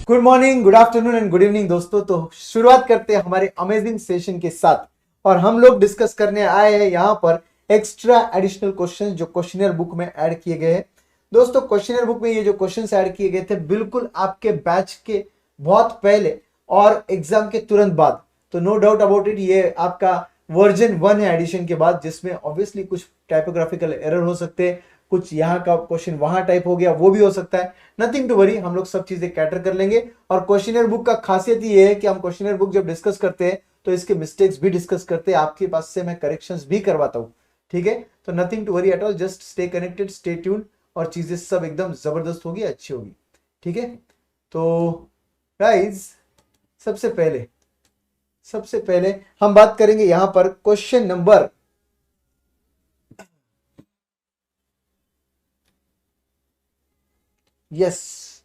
Good morning, good afternoon and good evening दोस्तों। तो शुरुआत करते हैं हमारे अमेजिंग सेशन के साथ और हम लोग डिस्कस करने आए हैं यहाँ पर एक्स्ट्रा एडिशनल क्वेश्चंस जो क्वेश्चनर बुक में ऐड किए गए हैं। दोस्तों क्वेश्चनर बुक में ये जो क्वेश्चंस ऐड किए गए थे बिल्कुल आपके बैच के बहुत पहले और एग्जाम के तुरंत बाद, तो नो डाउट अबाउट इट ये आपका वर्जन 1 है एडिशन के बाद, जिसमें ऑब्वियसली कुछ टाइपोग्राफिकल एरर हो सकते हैं, कुछ यहाँ का क्वेश्चन वहां टाइप हो गया वो भी हो सकता है। नथिंग टू वरी, हम लोग सब चीजें कैटर कर लेंगे। और क्वेश्चनर बुक का खासियत ये है कि हम क्वेश्चनर बुक जब डिस्कस करते हैं तो इसके मिस्टेक्स भी डिस्कस करते हैं, आपके पास से मैं करेक्शंस भी करवाता हूँ। ठीक है, तो nothing to worry at all, just stay connected, stay tuned और चीजें सब एकदम जबरदस्त होगी, अच्छी होगी। ठीक है, तो गाइज सबसे पहले हम बात करेंगे यहां पर क्वेश्चन नंबर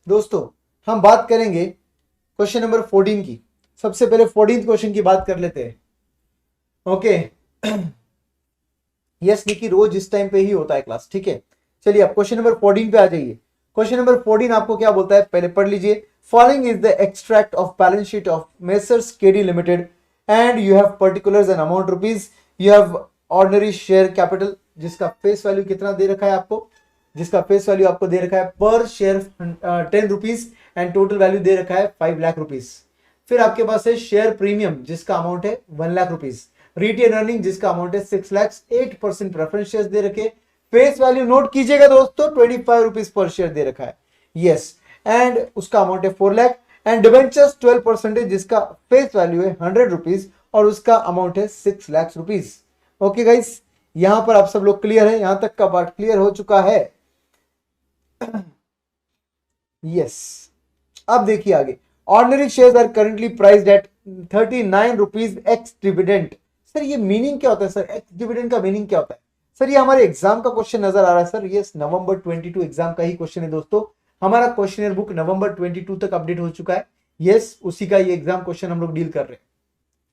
दोस्तों हम बात करेंगे क्वेश्चन नंबर 14 की। सबसे पहले 14th क्वेश्चन की बात कर लेते हैं। ओके यस निकी, रोज इस टाइम पे ही होता है क्लास। ठीक है, चलिए अब क्वेश्चन नंबर 14 पे आ जाइए। क्वेश्चन नंबर 14 आपको क्या बोलता है, पहले पढ़ लीजिए। Following is the extract of balance sheet of messrs KD limited and you have particulars and amount rupees, you have ordinary share capital जिसका फेस वैल्यू कितना दे रखा है आपको, जिसका फेस वैल्यू आपको दे रखा है पर share 10 rupees and total value दे रखा है 5 लाख रुपीज। फिर आपके पास है शेयर प्रीमियम जिसका अमाउंट है 1 लाख रुपीज, रिटेन अर्निंग जिसका अमाउंट है 6 लाख, 8% प्रेफरेंस शेयर दे रखे, फेस वैल्यू नोट कीजिएगा दोस्तों 25 रुपीज पर शेयर दे रखा है, यस, एंड उसका अमाउंट है 4 लाख एंड डिवेंचर्स 12% जिसका फेस वैल्यू है 100 रुपीज और उसका अमाउंट है 6 लाख रुपीज। ओके गाइस, यहां पर आप सब लोग क्लियर है, यहां तक का पार्ट क्लियर हो चुका है। यस, अब देखिए आगे। Ordinary shares are currently priced at 39 rupees ex dividend. Sir ये मीनिंग क्या होता है सर, एक्स डिविडेंड का मीनिंग क्या होता है सर? ये हमारे एग्जाम का क्वेश्चन नजर आ रहा है सर। यस, नवंबर 22 एग्जाम का ही क्वेश्चन है दोस्तों। हमारा क्वेश्चनर बुक नवंबर 22 तक अपडेट हो चुका है। यस, उसी का ये एग्जाम क्वेश्चन हम लोग डील कर रहे हैं।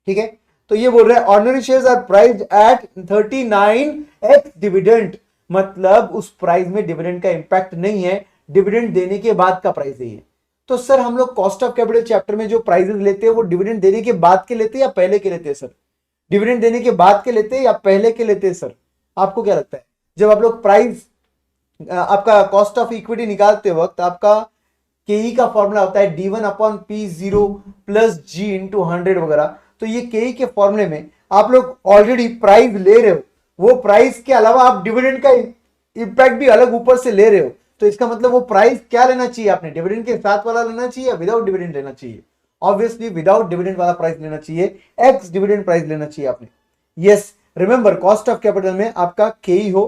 ठीक है, तो ये बोल रहे हैं ordinary shares are priced at 39 ex dividend, मतलब उस प्राइस में डिविडेंड का इंपैक्ट नहीं है, डिविडेंड देने के बाद का प्राइस है ये। तो सर हम लोग कॉस्ट ऑफ कैपिटल चैप्टर में जो प्राइजेस लेते हैं वो डिविडेंड देने के बाद के लेते हैं या पहले के लेते हैं सर? डिविडेंड देने के बाद के लेते हैं या पहले के लेते हैं सर? आपको क्या लगता है? जब आप लोग प्राइस आपका कॉस्ट ऑफ इक्विटी निकालते वक्त आपका केई का फॉर्मूला होता है D1/P0 प्लस G इंटू 100 वगैरह। तो ये केई के फॉर्मूले में आप लोग ऑलरेडी प्राइस ले रहे हो, वो प्राइस के अलावा आप डिविडेंड का इंपैक्ट भी अलग ऊपर से ले रहे हो। तो इसका मतलब वो प्राइस क्या लेना चाहिए आपने, डिविडेंड के साथ वाला लेना चाहिए या विदाउट डिविडेंड लेना चाहिए? ऑब्वियसली विदाउट डिविडेंड वाला प्राइस लेना चाहिए, एक्स डिविडेंड प्राइस लेना चाहिए आपने। Yes, remember cost of capital में आपका केई हो,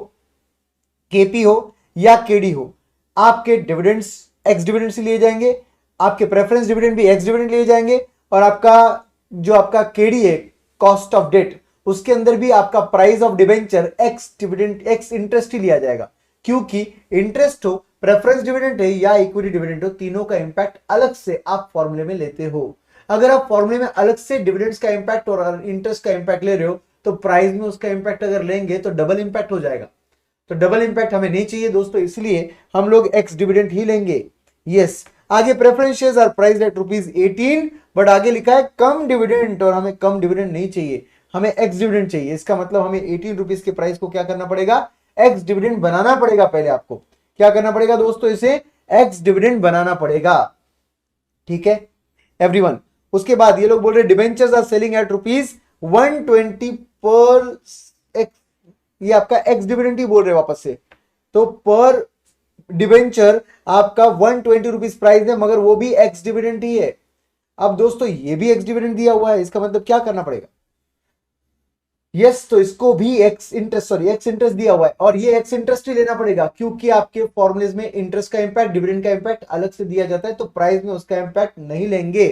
केपी हो या केडी हो, आपके डिविडेंड्स एक्स डिविडेंड से लिए जाएंगे, आपके प्रेफरेंस डिविडेंड भी एक्स डिविडेंड लिए जाएंगे और आपका जो आपका केडी है कॉस्ट ऑफ डेट, उसके अंदर भी आपका price of debenture ex dividend ex interest ही लिया जाएगा, क्योंकि इंटरेस्ट हो, प्रेफरेंस डिविडेंड है या इक्विटी डिविडेंड हो, तीनों का इंपैक्ट अलग से आप फॉर्मूले में लेते हो। अगर आप फॉर्मूले में अलग से डिविडेंड्स का इंपैक्ट और इंटरेस्ट का इंपैक्ट ले रहे हो तो प्राइस में उसका इंपैक्ट अगर लेंगे तो डबल इंपैक्ट हो जाएगा। तो डबल इंपैक्ट हमें नहीं चाहिए दोस्तों, इसलिए हम लोग एक्स डिविडेंड ही लेंगे। यस, आगे preference shares are priced at ₹18 but आगे लिखा है कम डिविडेंड और हमें कम डिविडेंड नहीं चाहिए, हमें एक्स डिविडेंड चाहिए। इसका मतलब हमें 18 रुपीज के प्राइस को क्या करना पड़ेगा, एक्स डिविडेंड बनाना पड़ेगा। पहले आपको क्या करना पड़ेगा दोस्तों, इसे एक्स डिविडेंड बनाना पड़ेगा। ठीक है एवरीवन, उसके बाद ये लोग बोल रहे डिबेंचर्स आर सेलिंग एट ₹120 पर एक्स, ये आपका एक्स डिविडेंड ही बोल रहे वापस से। तो पर डिबेंचर आपका 120 रुपीज प्राइस है, मगर वो भी एक्स डिविडेंड ही है। अब दोस्तों ये भी एक्स डिविडेंड दिया हुआ है, इसका मतलब क्या करना पड़ेगा, यस तो इसको भी एक्स इंटरेस्ट दिया हुआ है और ये एक्स इंटरेस्ट ही लेना पड़ेगा, क्योंकि आपके फॉर्मूलेज में इंटरेस्ट का इंपैक्ट डिविडेंड का इंपैक्ट अलग से दिया जाता है, तो प्राइस में उसका इंपैक्ट नहीं लेंगे।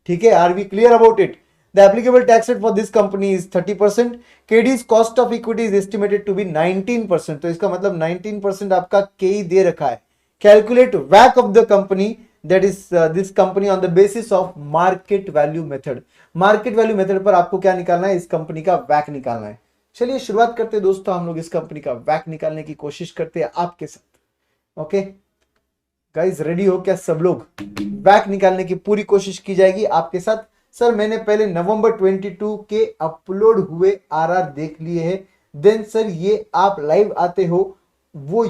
ठीक है, are we clear about it? The applicable tax rate for this company is 30%, केडीज cost of equity is estimated to be 19%, तो इसका मतलब 19% आपका केई दे रखा है। कैलकुलेट वैक of the company, that is this company on the basis of market value method। Market value method पर आपको क्या निकालना है, इस कंपनी का वैक निकालना है। चलिए शुरुआत करते हैं दोस्तों, हम लोग इस कंपनी का वैक निकालने की कोशिश करते हैं आपके साथ। ओके गाइस रेडी हो क्या सब लोग? बैक निकालने की पूरी कोशिश की जाएगी आपके साथ। सर मैंने पहले नवंबर 22 के अपलोड हुए आरआर देख लिए हैं। देन सर ये आप लाइव आते हो, वो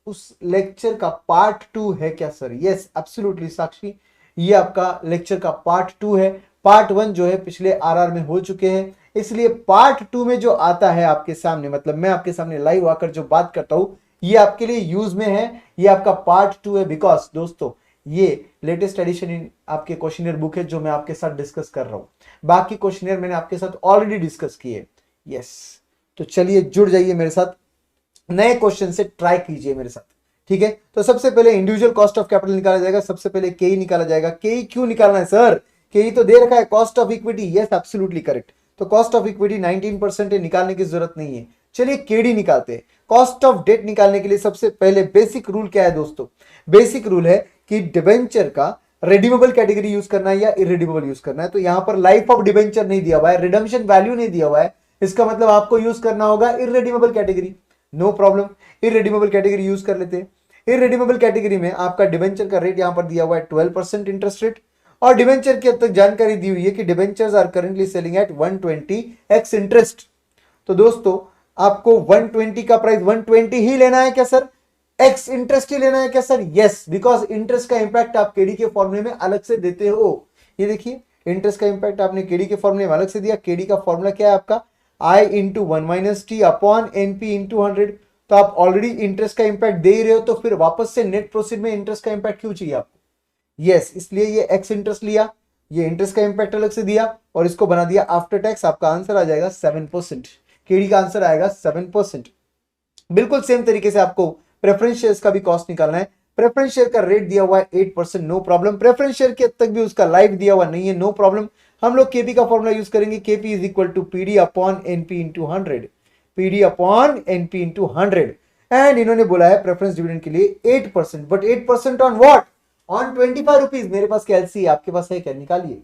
उस लेक्चर का पार्ट 2 है क्या सर? यस एब्सोल्युटली साक्षी, ये आपका लेक्चर का पार्ट 2 है। पार्ट 1 जो है पिछले आरआर में हो चुके हैं, इसलिए पार्ट 2 में जो आता है आपके सामने, मतलब मैं आपके सामने लाइव आकर जो बात करता हूं, ये आपके लिए यूज में है। ये आपका पार्ट 2 है, बिकॉज दोस्तों ये लेटेस्ट एडिशन इन आपके क्वेश्चनर बुक है जो मैं आपके साथ डिस्कस कर रहा हूं। बाकी क्वेश्चनर मैंने आपके साथ ऑलरेडी डिस्कस किए। यस, तो चलिए जुड़ जाइए मेरे साथ, नए क्वेश्चन से ट्राई कीजिए मेरे साथ। ठीक है, तो सबसे पहले इंडिविजुअल कॉस्ट ऑफ कैपिटल निकाला जाएगा। सबसे पहले केई निकाला जाएगा। केई क्यों निकालना है सर? केई तो दे रखा है, cost of equity. Yes absolutely correct. तो कॉस्ट ऑफ इक्विटी 19% है, निकालने की जरूरत नहीं है। चलिए केडी निकालते हैं। कॉस्ट ऑफ डेट निकालने के लिए सबसे पहले बेसिक रूल क्या है दोस्तों? बेसिक रूल है कि डिबेंचर का रिडीमेबल कैटेगरी यूज करना है या इरिडीमेबल यूज करना है। तो यहां पर लाइफ ऑफ डिबेंचर नहीं दिया हुआ है, रिडम्पशन वैल्यू नहीं दिया हुआ है, इसका मतलब आपको यूज करना होगा irredeemable category. No problem, irredeemable category use कर लेते हैं। इरिडीमेबल कैटेगरी में आपका डिबेंचर का रेट यहां पर दिया हुआ है 12% इंटरेस्ट रेट, और डिबेंचर की अब तक जानकारी दी हुई है कि debentures are currently selling at 120x interest. तो दोस्तों आपको 120 का प्राइस 120 ही लेना है क्या सर? एक्स इंटरेस्ट ही लेना है क्या सर? यस, बिकॉज इंटरेस्ट का इंपैक्ट आप केडी के फॉर्मूले में अलग से देते हो। ये देखिए, इंटरेस्ट का इंपैक्ट आपने केडी के फॉर्मूले में अलग से दिया। केडी का फॉर्मूला क्या है आपका? I into 1 minus T upon NP into 100। तो आप ऑलरेडी इंटरेस्ट का इंपैक्ट दे ही रहे हो, तो फिर वापस से नेट प्रोसीड में इंटरेस्ट का इंपैक्ट क्यों चाहिए आपको? यस, इसलिए ये एक्स इंटरेस्ट लिया, ये इंटरेस्ट का इंपैक्ट अलग से दिया और इसको बना दिया आफ्टर टैक्स। आपका आंसर आ जाएगा 7%। केडी का आंसर आएगा 7%। बिल्कुल सेम तरीके से आपको प्रेफरेंस शेयर्स का भी कॉस्ट निकालना है। प्रेफरेंस शेयर का रेट दिया हुआ है 8%, नो प्रॉब्लम। प्रेफरेंस शेयर के तक भी उसका लाइव दिया हुआ नहीं है, नो प्रॉब्लम। हम लोग केपी का फॉर्मूला यूज करेंगे। KP is equal to PD upon NP into 100, PD upon NP into 100। And इन्होंने बोला है प्रेफरेंस डिविडेंड के लिए 8%, but 8% on what? On 25 rupees. मेरे पास कैलसी है, आपके पास है क्या? निकालिए।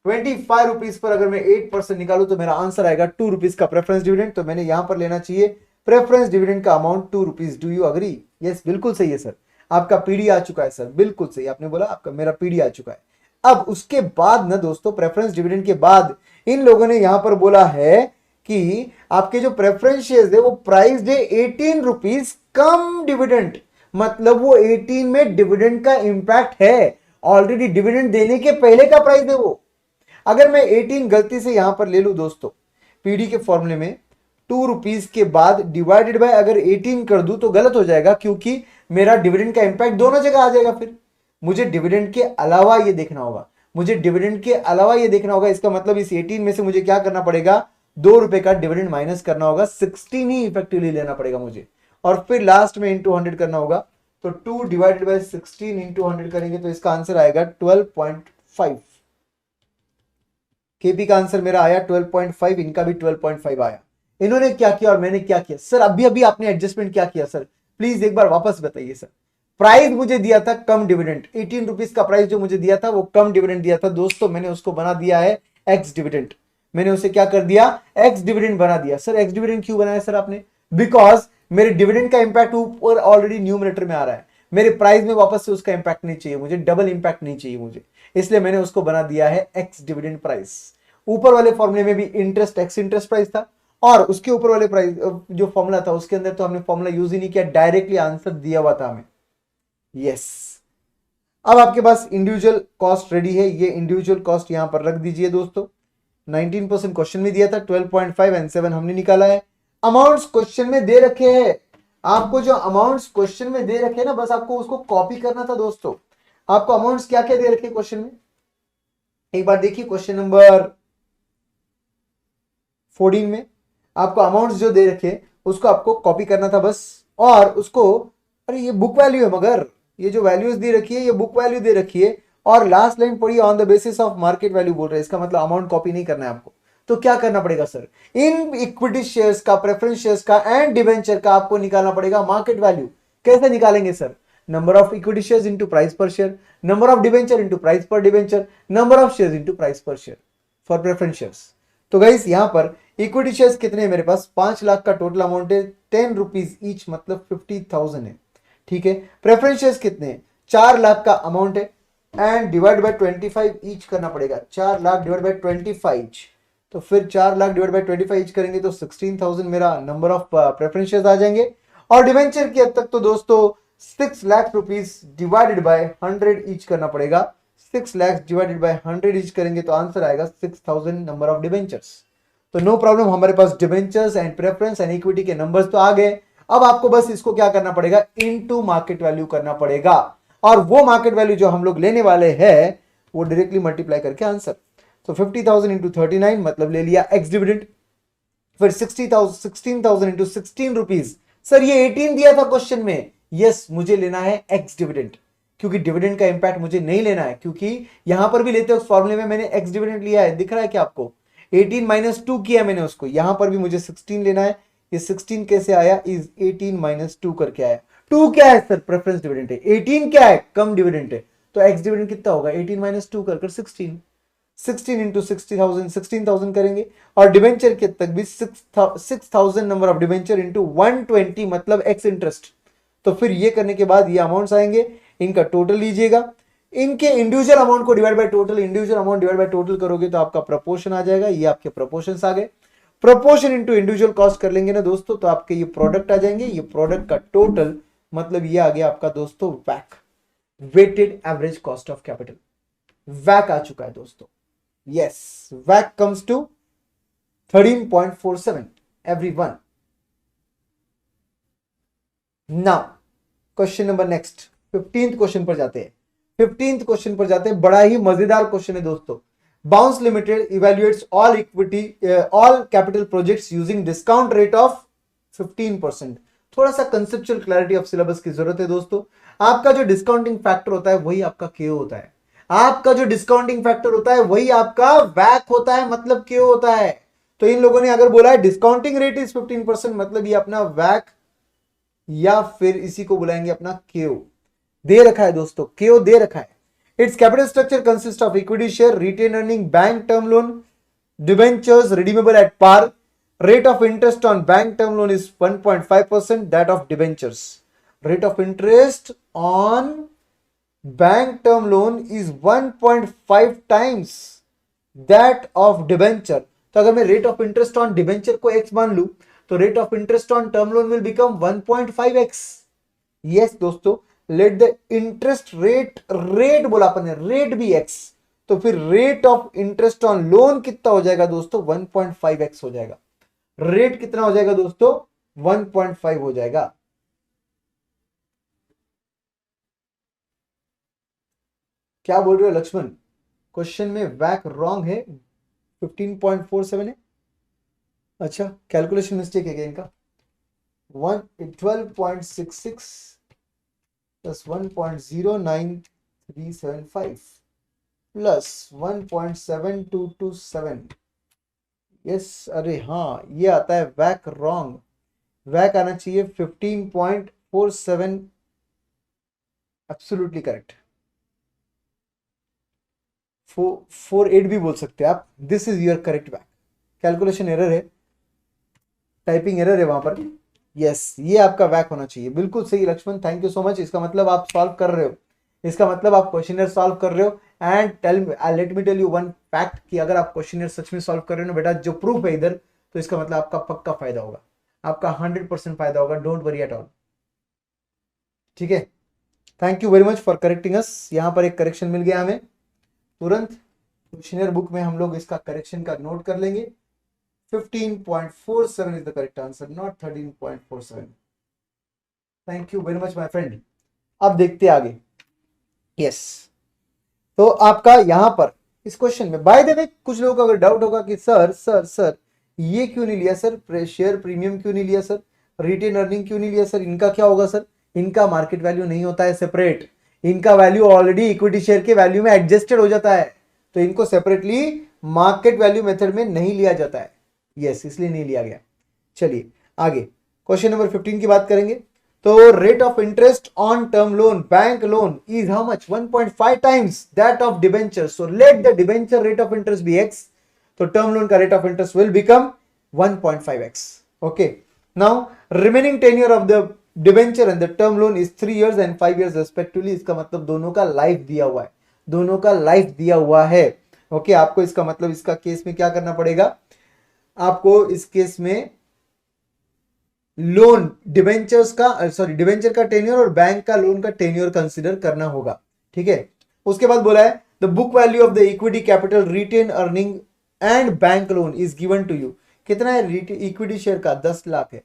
25 रुपीज पर अगर मैं 8% निकालू तो मेरा आंसर आएगा 2 रुपीज का प्रेफरेंस डिविडेंड। तो मैंने यहां पर लेना चाहिए प्रेफरेंस डिविडेंड का amount 2 rupees. Do you agree? Yes, बिल्कुल सही है सर। आपका पीडी आ चुका है सर, बिल्कुल सही आपने बोला, आपका मेरा पीडी आ चुका है। अब उसके बाद ना दोस्तों, प्रेफरेंस डिविडेंड के बाद इन लोगों ने यहां पर बोला है कि आपके जो प्रेफरेंस शेयर्स है वो प्राइस है 18 रुपीज कम डिविडेंड। मतलब वो 18 में डिविडेंड का इंपैक्ट है, ऑलरेडी डिविडेंड देने के पहले का प्राइस है वो। अगर मैं 18 गलती से यहां पर ले लू दोस्तों, पीडी के फॉर्मूले में 2 रुपीज के बाद डिवाइडेड बाय अगर 18 कर दूं तो गलत हो जाएगा, क्योंकि मेरा डिविडेंड का इंपैक्ट दोनों जगह आ जाएगा। फिर मुझे डिविडेंड के अलावा ये देखना होगा, मुझे डिविडेंड के अलावा ये देखना होगा। इसका मतलब इस 18 में से मुझे क्या करना पड़ेगा? 2 रुपए का डिविडेंड माइनस करना होगा, 16 ही इफेक्टिवली लेना पड़ेगा मुझे, और फिर लास्ट में इंटू 100 करना होगा। तो 2 डिवाइडेड बाय 16 इंटू 100 करेंगे तो इसका आंसर आएगा 12.5। केपी का आंसर मेरा आया 12.5, इनका भी 12.5 आया। इन्होंने क्या किया और मैंने क्या किया सर? अभी अभी आपने एडजस्टमेंट क्या किया सर? प्लीज एक बार वापस बताइए सर। प्राइस मुझे दिया था कम डिविडेंड, 18 रुपीज का प्राइस जो मुझे दिया था वो कम डिविडेंड दिया था दोस्तों। मैंने उसको बना दिया है एक्स डिविडेंड। मैंने उसे क्या कर दिया? एक्स डिविडेंड बना दिया। सर एक्स डिविडेंड क्यों बनाया सर आपने? बिकॉज मेरे डिविडेंड का इंपैक्ट ऊपर ऑलरेडी न्यूमरेटर में आ रहा है, मेरे प्राइस में वापस से उसका इंपैक्ट नहीं चाहिए मुझे, डबल इंपैक्ट नहीं चाहिए मुझे, इसलिए मैंने उसको बना दिया है एक्स डिविडेंड प्राइस। ऊपर वाले फॉर्मूले में भी इंटरेस्ट एक्स इंटरेस्ट प्राइस था, और उसके ऊपर वाले प्राइस जो फॉर्मूला था उसके अंदर तो हमने फॉर्मूला यूज ही नहीं किया, डायरेक्टली आंसर दिया हुआ था हमें। यस, अब आपके पास इंडिविजुअल कॉस्ट रेडी है। ये इंडिविजुअल कॉस्ट यहां पर रख दीजिए दोस्तों। 19% क्वेश्चन में दिया था, 12.5 एंड 7 हमने निकाला है। अमाउंट्स क्वेश्चन में दे रखे हैं, आपको जो अमाउंट्स क्वेश्चन में दे रखे हैं ना, बस आपको उसको कॉपी करना था दोस्तों। आपको अमाउंट्स क्या क्या दे रखे क्वेश्चन में, एक बार देखिए। क्वेश्चन नंबर 14 में आपको अमाउंट्स जो दे रखे उसको आपको कॉपी करना था बस, और उसको, अरे ये बुक वैल्यू है, मगर ये जो वैल्यूज दे रखी है ये बुक वैल्यू दे रखी है, और लास्ट लाइन पढ़िए on the basis of market value बोल रहे हैं। इसका मतलब अमाउंट कॉपी नहीं करना है आपको। तो क्या करना पड़ेगा सर? इन इक्विटी शेयर्स का, प्रेफरेंस शेयर्स का एंड डिवेंचर का आपको निकालना पड़ेगा मार्केट वैल्यू। कैसे निकालेंगे sir? Number of equity shares into price per share, number of debenture into price per debenture, number of shares into price per share for preference shares. तो guys यहां पर equity shares कितने हैं मेरे पास? 5 लाख का total amount है, 10 rupees each, मतलब 50,000 है। ठीक है। प्रेफरेंस शेयर्स कितने हैं? 4 लाख का अमाउंट है एंड डिवाइड बाय 25 ईच करना पड़ेगा। 4 लाख डिवाइड बाय 25 ईच, तो फिर 4 लाख डिवाइड बाय 25 ईच करेंगे तो 16,000 मेरा नंबर ऑफ प्रेफरेंस शेयर्स आ जाएंगे। और डिवेंचर की हद तक तो दोस्तों 6 lakh rupees divided by 100 each करना पड़ेगा। 6 लाख डिवाइडेड बाय 100 ईच करेंगे तो आंसर आएगा 6,000 नंबर ऑफ डिवेंचर्स। तो नो प्रॉब्लम, हमारे पास debentures and preference and equity के नंबर्स तो आ गए। अब आपको बस इसको क्या करना पड़ेगा? इनटू मार्केट वैल्यू करना पड़ेगा, और वो मार्केट वैल्यू जो हम लोग लेने वाले हैं वो डायरेक्टली मल्टीप्लाई करके आंसर। तो 50,000 इंटू 39 मतलब ले लिया एक्स डिविडेंड। फिर 16,000 इंटू 16 रुपीज। सर ये 18 दिया था क्वेश्चन में। यस, मुझे लेना है एक्स डिविडेंड, क्योंकि डिविडेंड का इंपैक्ट मुझे नहीं लेना है, क्योंकि यहां पर भी लेते हो उस फॉर्मूले में मैंने एक्स डिविडेंड लिया है, दिख रहा है क्या आपको? 18 माइनस 2 किया मैंने उसको, यहां पर भी मुझे 16 लेना है। ये 16 कैसे आया? इज 18 माइनस 2 करके आया। 2 क्या है सर? प्रेफरेंस डिविडेंड है। 18 क्या है? कम डिविडेंड है। तो एक्स डिविडेंड कितना होगा? 18 माइनस 2 कर 16। 16 इंटू 60,000 16,000 करेंगे। और डिवेंचर के तक भी 6,000 नंबर ऑफ डिवेंचर इंटू 120 मतलब एक्स इंटरेस्ट। तो फिर ये करने के बाद ये अमाउंट्स आएंगे, इनका टोटल लीजिएगा, इनके इंडिविजुअल अमाउंट को divide by total, individual amount divide by total करोगे तो आपका प्रपोर्शन आ जाएगा। ये आपके प्रपोर्शंस आ गए। प्रपोर्शन इंटू इंडिविजुअल कॉस्ट कर लेंगे ना दोस्तों, तो आपके ये प्रोडक्ट आ जाएंगे। ये प्रोडक्ट का टोटल मतलब ये आ गया आपका दोस्तों वैक, weighted average cost of capital. वैक आ चुका है दोस्तों। यस, वैक comes to 13.47 everyone. Now question number next 15th question पर जाते हैं। 15th क्वेश्चन पर जाते हैं, बड़ा ही मजेदार क्वेश्चन है दोस्तों। Bounce limited evaluates all equity all capital projects using discount rate of 15%। थोड़ा सा कंसेप्चुअल क्लैरिटी ऑफ सिलेबस की जरूरत है दोस्तों। आपका जो डिस्काउंटिंग फैक्टर होता है वही आपका केओ होता है। आपका जो डिस्काउंटिंग फैक्टर होता है वही आपका वैक होता है, मतलब केओ होता है। तो इन लोगों ने अगर बोला है डिस्काउंटिंग रेट इज 15%, मतलब ये अपना वैक या फिर इसी को बुलाएंगे अपना केओ दे रखा है दोस्तों। केओ दे रखा है। Its capital structure consist of equity share, retain earning, bank term loan, debentures redeemable at par. Rate of interest on bank term loan is 1.5%, that of debentures. Rate of interest on bank term loan is 1.5 times that of debenture. तो अगर मैं rate of interest on debenture को x मान लू तो rate of interest on term loan will become 1.5x. Yes दोस्तों, let the interest rate बोला अपन ने, रेट भी x, तो फिर rate of interest on loan कितना हो जाएगा दोस्तों? 1.5x हो जाएगा। रेट कितना हो जाएगा दोस्तों? 1.5 हो जाएगा। क्या बोल रहे हो लक्ष्मण? क्वेश्चन में वैक रॉन्ग है, 15.47 है। अच्छा, कैलकुलेशन मिस्टेक है क्या इनका? 12.66 प्लस 1.09375 प्लस 1.7227। यस, अरे हाँ, ये आता है वैक रॉन्ग। वैक आना चाहिए 15.47। Absolutely correct. 48 भी बोल सकते हैं आप। दिस इज योर करेक्ट वैक। कैलकुलेशन एरर है, टाइपिंग एरर है वहां पर। यस, ये आपका वैक होना चाहिए। बिल्कुल सही Laxman, thank you so much. इसका मतलब आप सॉल्व कर रहे हो, इसका मतलब आप क्वेश्चनर सॉल्व कर रहे हो। And let me tell you one fact कि अगर आप क्वेश्चनर सच में सॉल्व कर रहे हो ना बेटा, जो प्रूफ है इधर, तो इसका मतलब आपका पक्का फायदा होगा, आपका 100% फायदा होगा। Don't worry at all. ठीक है, thank you very much for correcting us. यहां पर एक करेक्शन मिल गया हमें तुरंत। क्वेश्चनर बुक में हम लोग इसका करेक्शन का नोट कर लेंगे। 15.47 is the correct answer, not 13.47. Thank you very much my friend. अब देखते आगे। यस, तो आपका यहां पर इस क्वेश्चन में बाय द वे कुछ लोगों को अगर डाउट होगा कि सर ये क्यों नहीं लिया सर, शेयर प्रीमियम क्यों नहीं लिया सर, रिटेन अर्निंग क्यों नहीं लिया सर, इनका क्या होगा सर? इनका मार्केट वैल्यू नहीं होता है सेपरेट, इनका वैल्यू ऑलरेडी इक्विटी शेयर के वैल्यू में एडजस्टेड हो जाता है, तो इनको सेपरेटली मार्केट वैल्यू मेथड में नहीं लिया जाता है। यस, इसलिए नहीं लिया गया। चलिए आगे क्वेश्चन नंबर 15 की बात करेंगे। तो rate of interest on term loan bank loan is how much? 1.5 times that of debenture. So let the debenture rate of interest be x, तो टर्म लोन का rate of interest will become 1.5x. Okay, now remaining tenure of the debenture and the term loan is 3 years and 5 years respectively. इसका मतलब दोनों का life दिया हुआ है, दोनों का लाइफ दिया हुआ है। ओके, आपको इसका मतलब इसका केस में क्या करना पड़ेगा, आपको इस केस में लोन डिबेंचर्स का सॉरी डिबेंचर का टेन्योर और बैंक का लोन का टेन्योर कंसीडर करना होगा। ठीक है, उसके बाद बोला है the book value of the equity capital retain earning and bank loan is given to you. कितना है इक्विटी शेयर का 10 लाख है,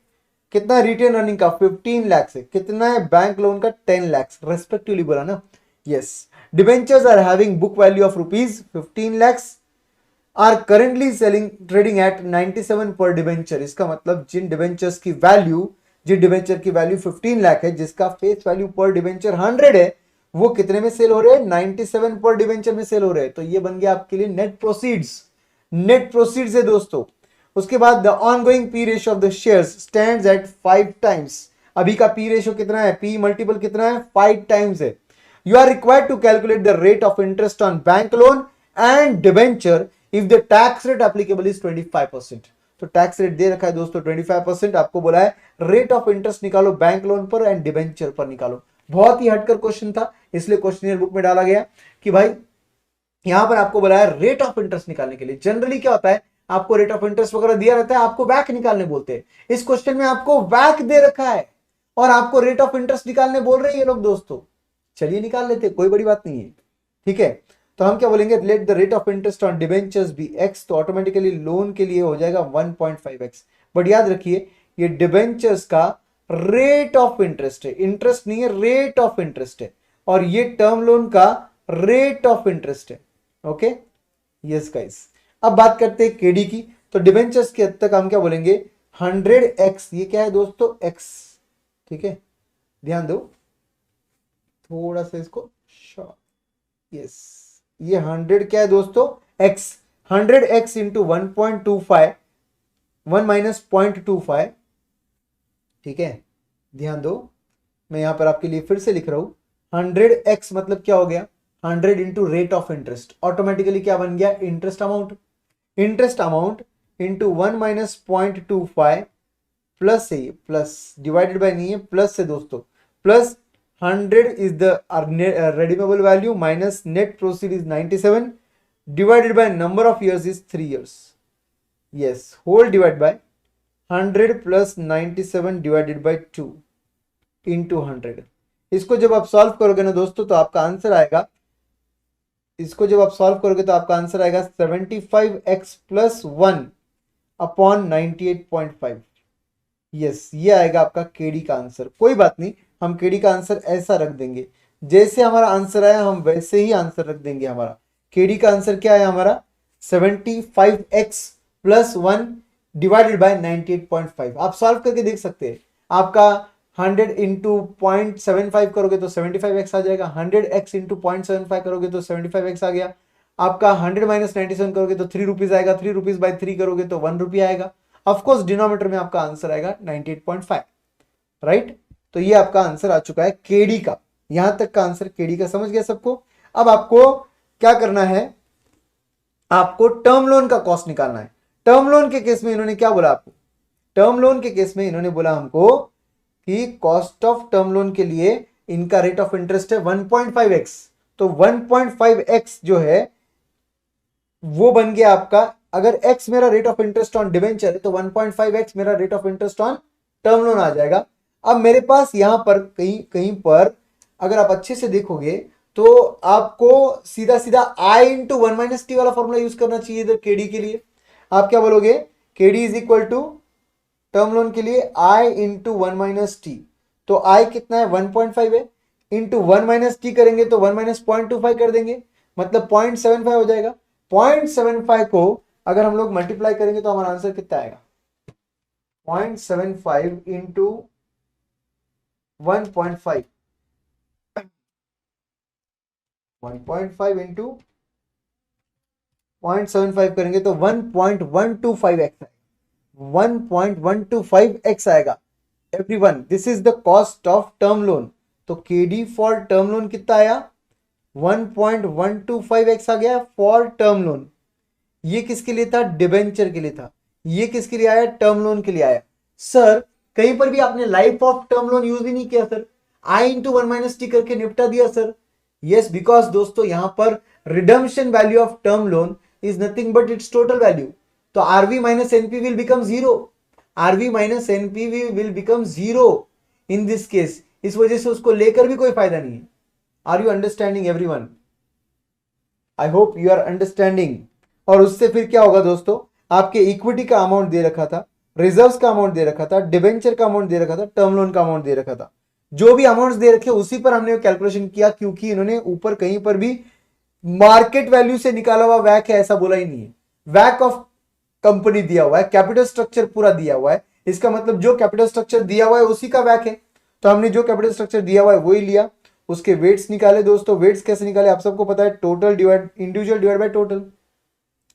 कितना रिटेन अर्निंग का 15 लाख है, कितना है बैंक लोन का 10 लाख रेस्पेक्टिवली बोला ना। Yes, debentures are having book value of rupees 15 lakhs are currently selling trading at 97 per debenture. इसका मतलब जिन डिबेंचर्स की वैल्यू, जिन डिबेंचर की वैल्यू 15 लाख है, जिसका फेस वैल्यू पर डिबेंचर 100 है, वो कितने में सेल हो रहे हैं, 97 पर डिबेंचर में सेल हो रहे हैं। तो ये बन गया आपके लिए नेट प्रोसीड्स, नेट प्रोसीड्स है दोस्तों। उसके बाद the ongoing P ratio of the shares stands eight 5 times। अभी का पी रेशियो कितना है, पी मल्टीपल कितना है, 5 times है। You are required to calculate the rate of interest on bank loan and debenture if the tax rate applicable is 25%। तो tax rate दे रखा है दोस्तों 25%, आपको बोला है रेट ऑफ इंटरेस्ट निकालो बैंक लोन पर एंड डिबेंचर पर निकालो। बहुत ही हटकर क्वेश्चन था, इसलिए क्वेश्चन बुक में डाला गया कि भाई यहां पर आपको बोला है रेट ऑफ इंटरेस्ट निकालने के लिए। जनरली क्या होता है, आपको रेट ऑफ इंटरेस्ट वगैरह दिया रहता है, आपको वैक निकालने बोलते हैं। इस क्वेश्चन में आपको वैक दे रखा है और आपको रेट ऑफ इंटरेस्ट निकालने बोल रहे हैं ये लोग दोस्तों। चलिए निकाल लेते, कोई बड़ी बात नहीं है। ठीक है, तो हम क्या बोलेंगे, let the rate of interest on debentures be X. तो ऑटोमेटिकली लोन के लिए हो जाएगा 1.5x। बट याद रखिए ये डिबेंचर्स का रेट ऑफ इंटरेस्ट है, इंटरेस्ट नहीं है, रेट ऑफ इंटरेस्ट है। और ये टर्म लोन का रेट ऑफ इंटरेस्ट है। Okay, yes guys. अब बात करते हैं केडी की। तो डिबेंचर्स के हद तक हम क्या बोलेंगे, 100x। ये क्या है दोस्तों, x। ठीक है, ध्यान दो थोड़ा सा इसको, यस, ये 100 क्या है दोस्तों, x। 100x into 1.25, 1 minus 0.25। ठीक है, ध्यान दो, मैं यहां पर आपके लिए फिर से लिख रहा हूं। 100x मतलब क्या हो गया, 100 into rate of interest. Automatically क्या बन गया, interest amount. Interest amount into 1 minus 0.25 plus है, प्लस डिवाइडेड बाय नहीं है, प्लस है दोस्तों, plus 100 is the redeemable value minus net proceed is 97 divided by number of years is 3 years. Yes, whole divided by 100 plus 97 divided by 2 into 100। इसको जब आप solve करोगे ना दोस्तों तो आपका आंसर आएगा, इसको जब आप सॉल्व करोगे तो आपका आंसर आएगा 75x plus 1 अपॉन 98.5। यस, ये आएगा आपका केडी का आंसर। कोई बात नहीं, हम केडी का आंसर ऐसा रख देंगे, जैसे हमारा आंसर आया हम वैसे ही आंसर रख देंगे। हमारा केडी का आंसर क्या है, हमारा 75x प्लस 1 डिवाइडेड बाय 98.5। आप सॉल्व करके देख सकते हैं, आपका 100 इंटू 0.75 करोगे तो 75x आ जाएगा, 100x इंटू 0.75 करोगे तो 75x आ गया। आपका 100 माइनस 97 करोगे तो 3 रुपीज आएगा, 3 रुपीज बाय 3 करोगे तो 1 रुपया आएगा। ऑफकोर्स डिनोमिनेटर में आपका आंसर आएगा 98.5, राइट। तो ये आपका आंसर आ चुका है केडी का। यहां तक का आंसर केडी का समझ गया सबको। अब आपको क्या करना है, आपको टर्म लोन का कॉस्ट निकालना है। टर्म लोन के केस में इन्होंने क्या बोला आपको, टर्म लोन के केस में इन्होंने बोला हमको कि कॉस्ट ऑफ टर्म लोन के लिए इनका रेट ऑफ इंटरेस्ट है 1.5x। तो 1.5x जो है वो बन गया आपका, अगर x मेरा rate of interest on debenture है तो 1.5x मेरा rate of interest on term loan आ जाएगा। अब मेरे पास यहां पर कहीं कहीं पर अगर आप अच्छे से देखोगे तो आपको सीधा सीधा i इंटू 1 माइनस टी वाला फॉर्मूला यूज करना चाहिए इधर केडी के लिए। आप क्या बोलोगे, KD is equal to term loan के लिए i इंटू 1 माइनस टी। तो i कितना है, 1.5 है, इंटू 1 माइनस टी करेंगे तो 1 माइनस 0.25 कर देंगे, मतलब 0.75 हो जाएगा। 0.75 को अगर हम लोग मल्टीप्लाई करेंगे तो हमारा आंसर कितना आएगा, 0.75 इंटू 1.5, 1.5 इंटू 0.75 करेंगे तो 1.125x, 1.125x आएगा। Everyone, this is the cost of term loan. तो केडी फॉर टर्म लोन कितना आया, 1.125x आ गया फॉर टर्म लोन। ये किसके लिए था, डिबेंचर के लिए था। ये किसके लिए आया, टर्म लोन के लिए आया। सर कहीं पर भी आपने life of term loan use ही नहीं किया सर, आई इंटू 1 - t करके निपटा दिया सर। यस, बिकॉज दोस्तों यहां पर redemption value of term loan is nothing but its total value. तो RV minus NP will become zero, RV minus NP will become zero in this case. इस वजह से उसको लेकर भी कोई फायदा नहीं है। Are you understanding everyone? I hope you are understanding. और उससे फिर क्या होगा दोस्तों, आपके इक्विटी का अमाउंट दे रखा था, रिजर्व्स का अमाउंट दे रखा था, डिबेंचर का अमाउंट दे रखा था, टर्म लोन का अमाउंट दे रखा था। जो भी अमाउंट्स दे रखे उसी पर हमने कैलकुलेशन किया, क्योंकि इन्होंने ऊपर कहीं पर भी मार्केट वैल्यू से निकाला हुआ वैक है ऐसा बोला ही नहीं है। वैक ऑफ कंपनी दिया हुआ है, कैपिटल स्ट्रक्चर पूरा दिया हुआ है। इसका मतलब जो कैपिटल स्ट्रक्चर दिया हुआ है उसी का वैक है। तो हमने जो कैपिटल स्ट्रक्चर दिया हुआ है वही लिया, उसके वेट्स निकाले दोस्तों। वेट्स कैसे निकाले आप सबको पता है, total divide individual divide by total,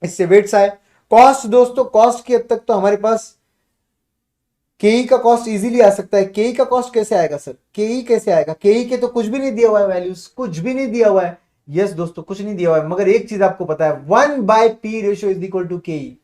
इससे वेट्स आए। कॉस्ट दोस्तों, कॉस्ट की हद तक तो हमारे पास केई का कॉस्ट इजीली आ सकता है। केई का कॉस्ट कैसे आएगा सर, केई कैसे आएगा? केई के तो कुछ भी नहीं दिया हुआ है, वैल्यूज कुछ भी नहीं दिया हुआ है। यस दोस्तों, कुछ नहीं दिया हुआ है, मगर एक चीज आपको पता है, 1/p ratio is equal to केई।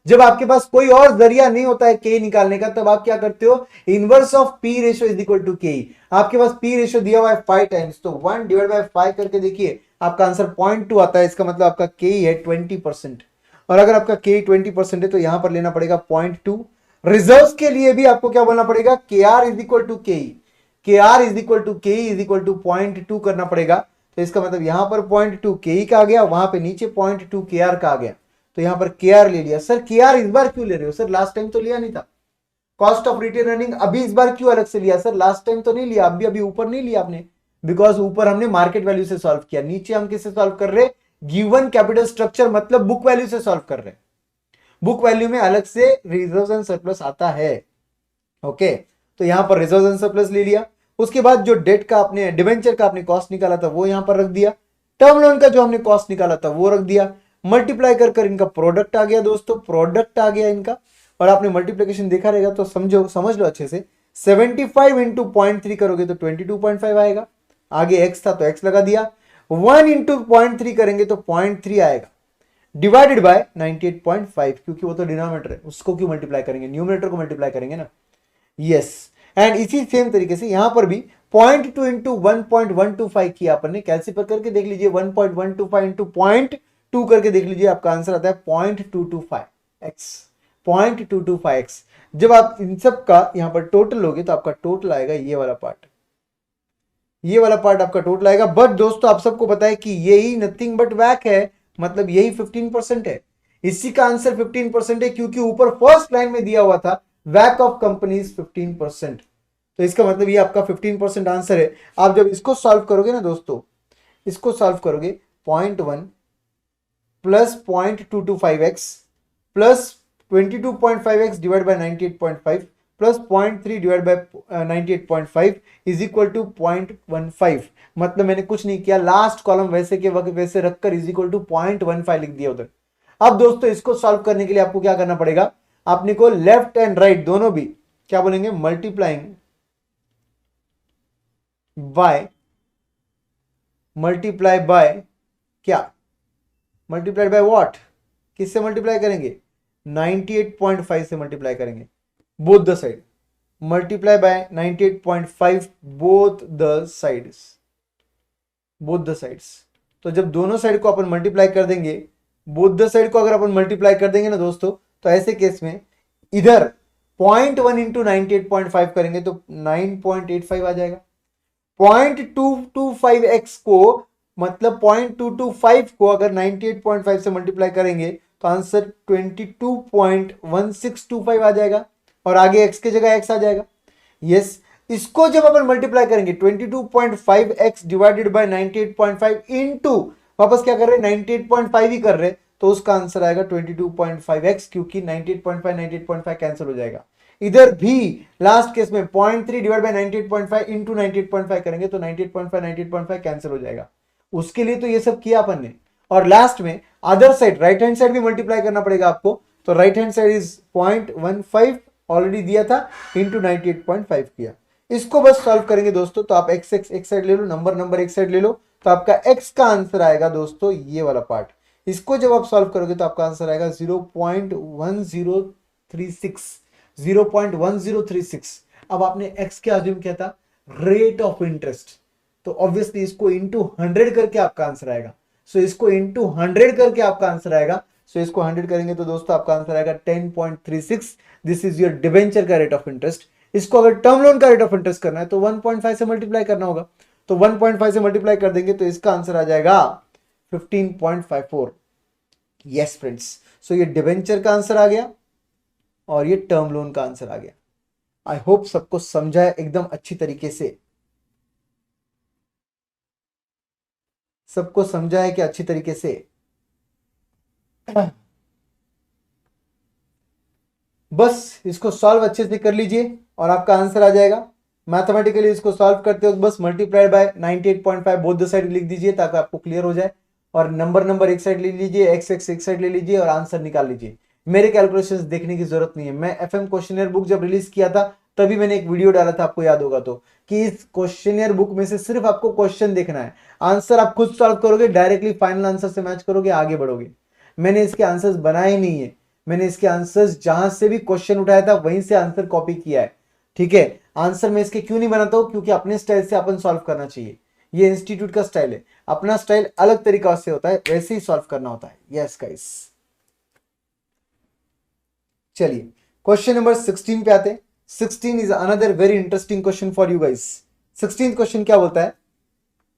जब आपके पास कोई और जरिया नहीं होता है के निकालने का, तब आप क्या करते हो, inverse of P ratio is equal to K. आपके पास पी रेशियो दिया हुआ है 5 टाइम्स, तो 1 डिवाइड बाय 5 करके देखिए, आपका आंसर 0.2 आता है। इसका मतलब आपका के है 20%। और अगर आपका के 20% है तो यहां पर लेना पड़ेगा 0.2। रिजर्व्स के लिए भी आपको क्या बोलना पड़ेगा, के आर इज इक्वल टू के, के आर इज इक्वल टू के इज इक्वल टू 0.2 करना पड़ेगा। तो इसका मतलब यहां पर 0.2 के का आ गया, वहां पे नीचे 0.2 के आर का आ गया। तो यहां पर के आर ले लिया। सर के आर इस बार क्यों ले रहे हो सर, लास्ट टाइम तो लिया नहीं था। कॉस्ट ऑफ रिटेन अर्निंग अभी इस बार क्यों अलग से लिया सर, लास्ट टाइम तो नहीं लिया, अभी ऊपर नहीं लिया आपने। बिकॉज ऊपर हमने मार्केट वैल्यू से सॉल्व किया, नीचे हम किससे सॉल्व कर रहे, गिवन कैपिटल स्ट्रक्चर मतलब बुक वैल्यू से सॉल्व कर रहे। बुक वैल्यू में अलग से रिजर्व एंड सरप्लस आता है। ओके, तो यहां पर रिजर्व एंड सरप्लस ले लिया। उसके बाद जो डेट का आपने, डिवेंचर का आपने कॉस्ट निकाला था वो यहां पर रख दिया। टर्म लोन का जो हमने कॉस्ट निकाला था वो रख दिया। मल्टीप्लाई कर इनका प्रोडक्ट आ गया दोस्तों, प्रोडक्ट आ गया इनका। और आपने मल्टीप्लिकेशन देखा रहेगा तो समझ लो अच्छे से। 75 इंटू 0.3 करोगे तो 22.5 आएगा। आगे एक्स था तो एक्स लगा दिया। 1 इंटू 0.3 करेंगे तो 0.3 आएगा, डिवाइडेड बाय 98.5, क्योंकि वो तो डिनोमिनेटर है, उसको क्यों मल्टीप्लाई करेंगे, न्यूमरेटर को मल्टीप्लाई करेंगे ना। यस, एंड इसी सेम तरीके से यहां पर भी 0.2 इंटू 1.125 किया अपन ने। कैलकुलेट करके देख लीजिए, 1.125 इंटू 0.2 करके देख लीजिए, आपका आंसर आता है 0.225x, 0.225x। जब आप इन सब का यहां पर टोटल लोगे तो आपका टोटल आएगा ये वाला पार्ट, ये वाला पार्ट आपका टोटल आएगा। बट दोस्तों आप सबको पता है कि यही नथिंग बट वैक है, मतलब यही 15% है। इसी का आंसर 15% है, क्योंकि ऊपर फर्स्ट लाइन में दिया हुआ था वैक ऑफ कंपनीज 15%। तो इसका मतलब ये आपका 15% आंसर है। आप जब इसको सॉल्व करोगे ना दोस्तों, इसको सॉल्व करोगे 0.1 plus 0.225x plus 22.5x divide by 98.5 plus 0.3 divide by 98.5 is equal to 0.15। मतलब मैंने कुछ नहीं किया, लास्ट कॉलम वैसे के वक्त वैसे रखकर इज इक्वल टू 0.15 लिख दिया उधर। अब दोस्तों इसको सॉल्व करने के लिए आपको क्या करना पड़ेगा, आपने को लेफ्ट एंड राइट दोनों भी क्या बोलेंगे, मल्टीप्लाई बाय क्या, मल्टीप्लाइड बाय व्हाट, किससे मल्टीप्लाई करेंगे, 98.5 से मल्टीप्लाई करेंगे both the side, multiply by 98.5 both the sides, both the sides. तो जब दोनों साइड को अपन मल्टीप्लाई कर देंगे, बोथ द साइड को अगर अपन मल्टीप्लाई कर देंगे ना दोस्तों, तो ऐसे केस में इधर 0.1 इंटू 98.5 करेंगे तो 9.85 आ जाएगा। 0.225x को मतलब 0.225 को अगर 98.5 से मल्टीप्लाई करेंगे तो आंसर 22.1625 आ जाएगा, और आगे x की जगह x आ जाएगा। यस, इसको जब अपन मल्टीप्लाई करेंगे 22.5x डिवाइडेड बाय 98.5 इनटू वापस क्या कर रहे हैं 98.5 ही कर रहे हैं, तो उसका आंसर आएगा 22.5x, क्योंकि 98.5 कैंसिल हो जाएगा। इधर भी लास्ट केस में 0.3 डिवाइड बाय 98.5 इंटू 98.5 करेंगे तो 98.5 कैंसिल हो जाएगा। उसके लिए तो ये सब किया अपन ने। और लास्ट में other side right hand side भी मल्टीप्लाई करना पड़ेगा आपको, तो right hand side is 0.15 already दिया था इंटू 98.5 किया। इसको बस सॉल्व करेंगे दोस्तों, तो आप x एक साइड ले लो, नंबर एक साइड ले लो, तो आपका x का आंसर आएगा दोस्तों ये वाला पार्ट। इसको जब आप सॉल्व करोगे तो आपका आंसर आएगा 0.1036, 0.1036। अब आपने एक्स क्या अज्यूम किया था, रेट ऑफ इंटरेस्ट, तो ऑब्वियसली इसको इंटू 100 करके आपका आंसर आएगा। सो इसको इंटू 100 करके आपका आंसर आएगा। सो इसको 100 करेंगे तो दोस्तों आपका आंसर आएगा 10.36। दिस इज योर डिवेंचर का रेट ऑफ इंटरेस्ट। इसको अगर टर्म लोन का रेट ऑफ इंटरेस्ट करना है तो 1.5 से मल्टीप्लाई करना होगा, तो 1.5 से मल्टीप्लाई कर देंगे तो इसका आंसर आ जाएगा 15.54। यस फ्रेंड्स, सो ये डिवेंचर का आंसर आ गया और ये टर्म लोन का आंसर आ गया। आई होप सबको समझा है एकदम अच्छी तरीके से, सबको समझा है कि अच्छी तरीके से। बस इसको सॉल्व अच्छे से कर लीजिए और आपका आंसर आ जाएगा। मैथमेटिकली इसको सॉल्व करते हो बस multiplied by 98.5 both the side लिख दीजिए ताकि आपको क्लियर हो जाए, और नंबर एक साइड ले लीजिए, एक्स एक साइड ले लीजिए और आंसर निकाल लीजिए। मेरे कैलकुलेशंस देखने की जरूरत नहीं है। मैं एफएम क्वेश्चनर बुक जब रिलीज किया था तभी मैंने एक वीडियो डाला था, आपको याद होगा तो, कि इस क्वेश्चनर बुक में से सिर्फ आपको क्वेश्चन देखना है, आंसर आप खुद सॉल्व करोगे, डायरेक्टली फाइनल आंसर से मैच करोगे, आगे बढ़ोगे। मैंने इसके आंसर्स बनाए ही नहीं है, मैंने इसके आंसर्स जहां से भी क्वेश्चन उठाया था वहीं से आंसर कॉपी किया है। ठीक है, आंसर मैं इसके क्यों नहीं बनाता हूं, क्योंकि अपने स्टाइल से अपन सॉल्व करना चाहिए। ये इंस्टीट्यूट का स्टाइल है, अपना स्टाइल अलग तरीका से होता है, वैसे ही सॉल्व करना होता है। यस गाइस, चलिए क्वेश्चन नंबर 16 पे आते हैं। 16 is another very interesting question for you guys. 16 question क्या बोलता है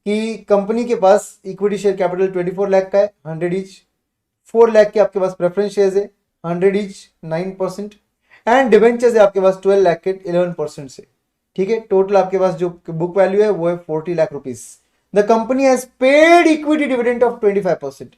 कि कंपनी के पास इक्विटी शेयर कैपिटल 24 लाख का है, 100 ईच। 4 लाख के आपके पास प्रेफरेंस शेयर्स है, 100 ईच 9%, एंड डिवेंचर्स है आपके पास 12 लाख के 11% से। ठीक है, टोटल आपके पास जो बुक वैल्यू है वो है 40 lakh rupees. The company has paid equity dividend of 25%।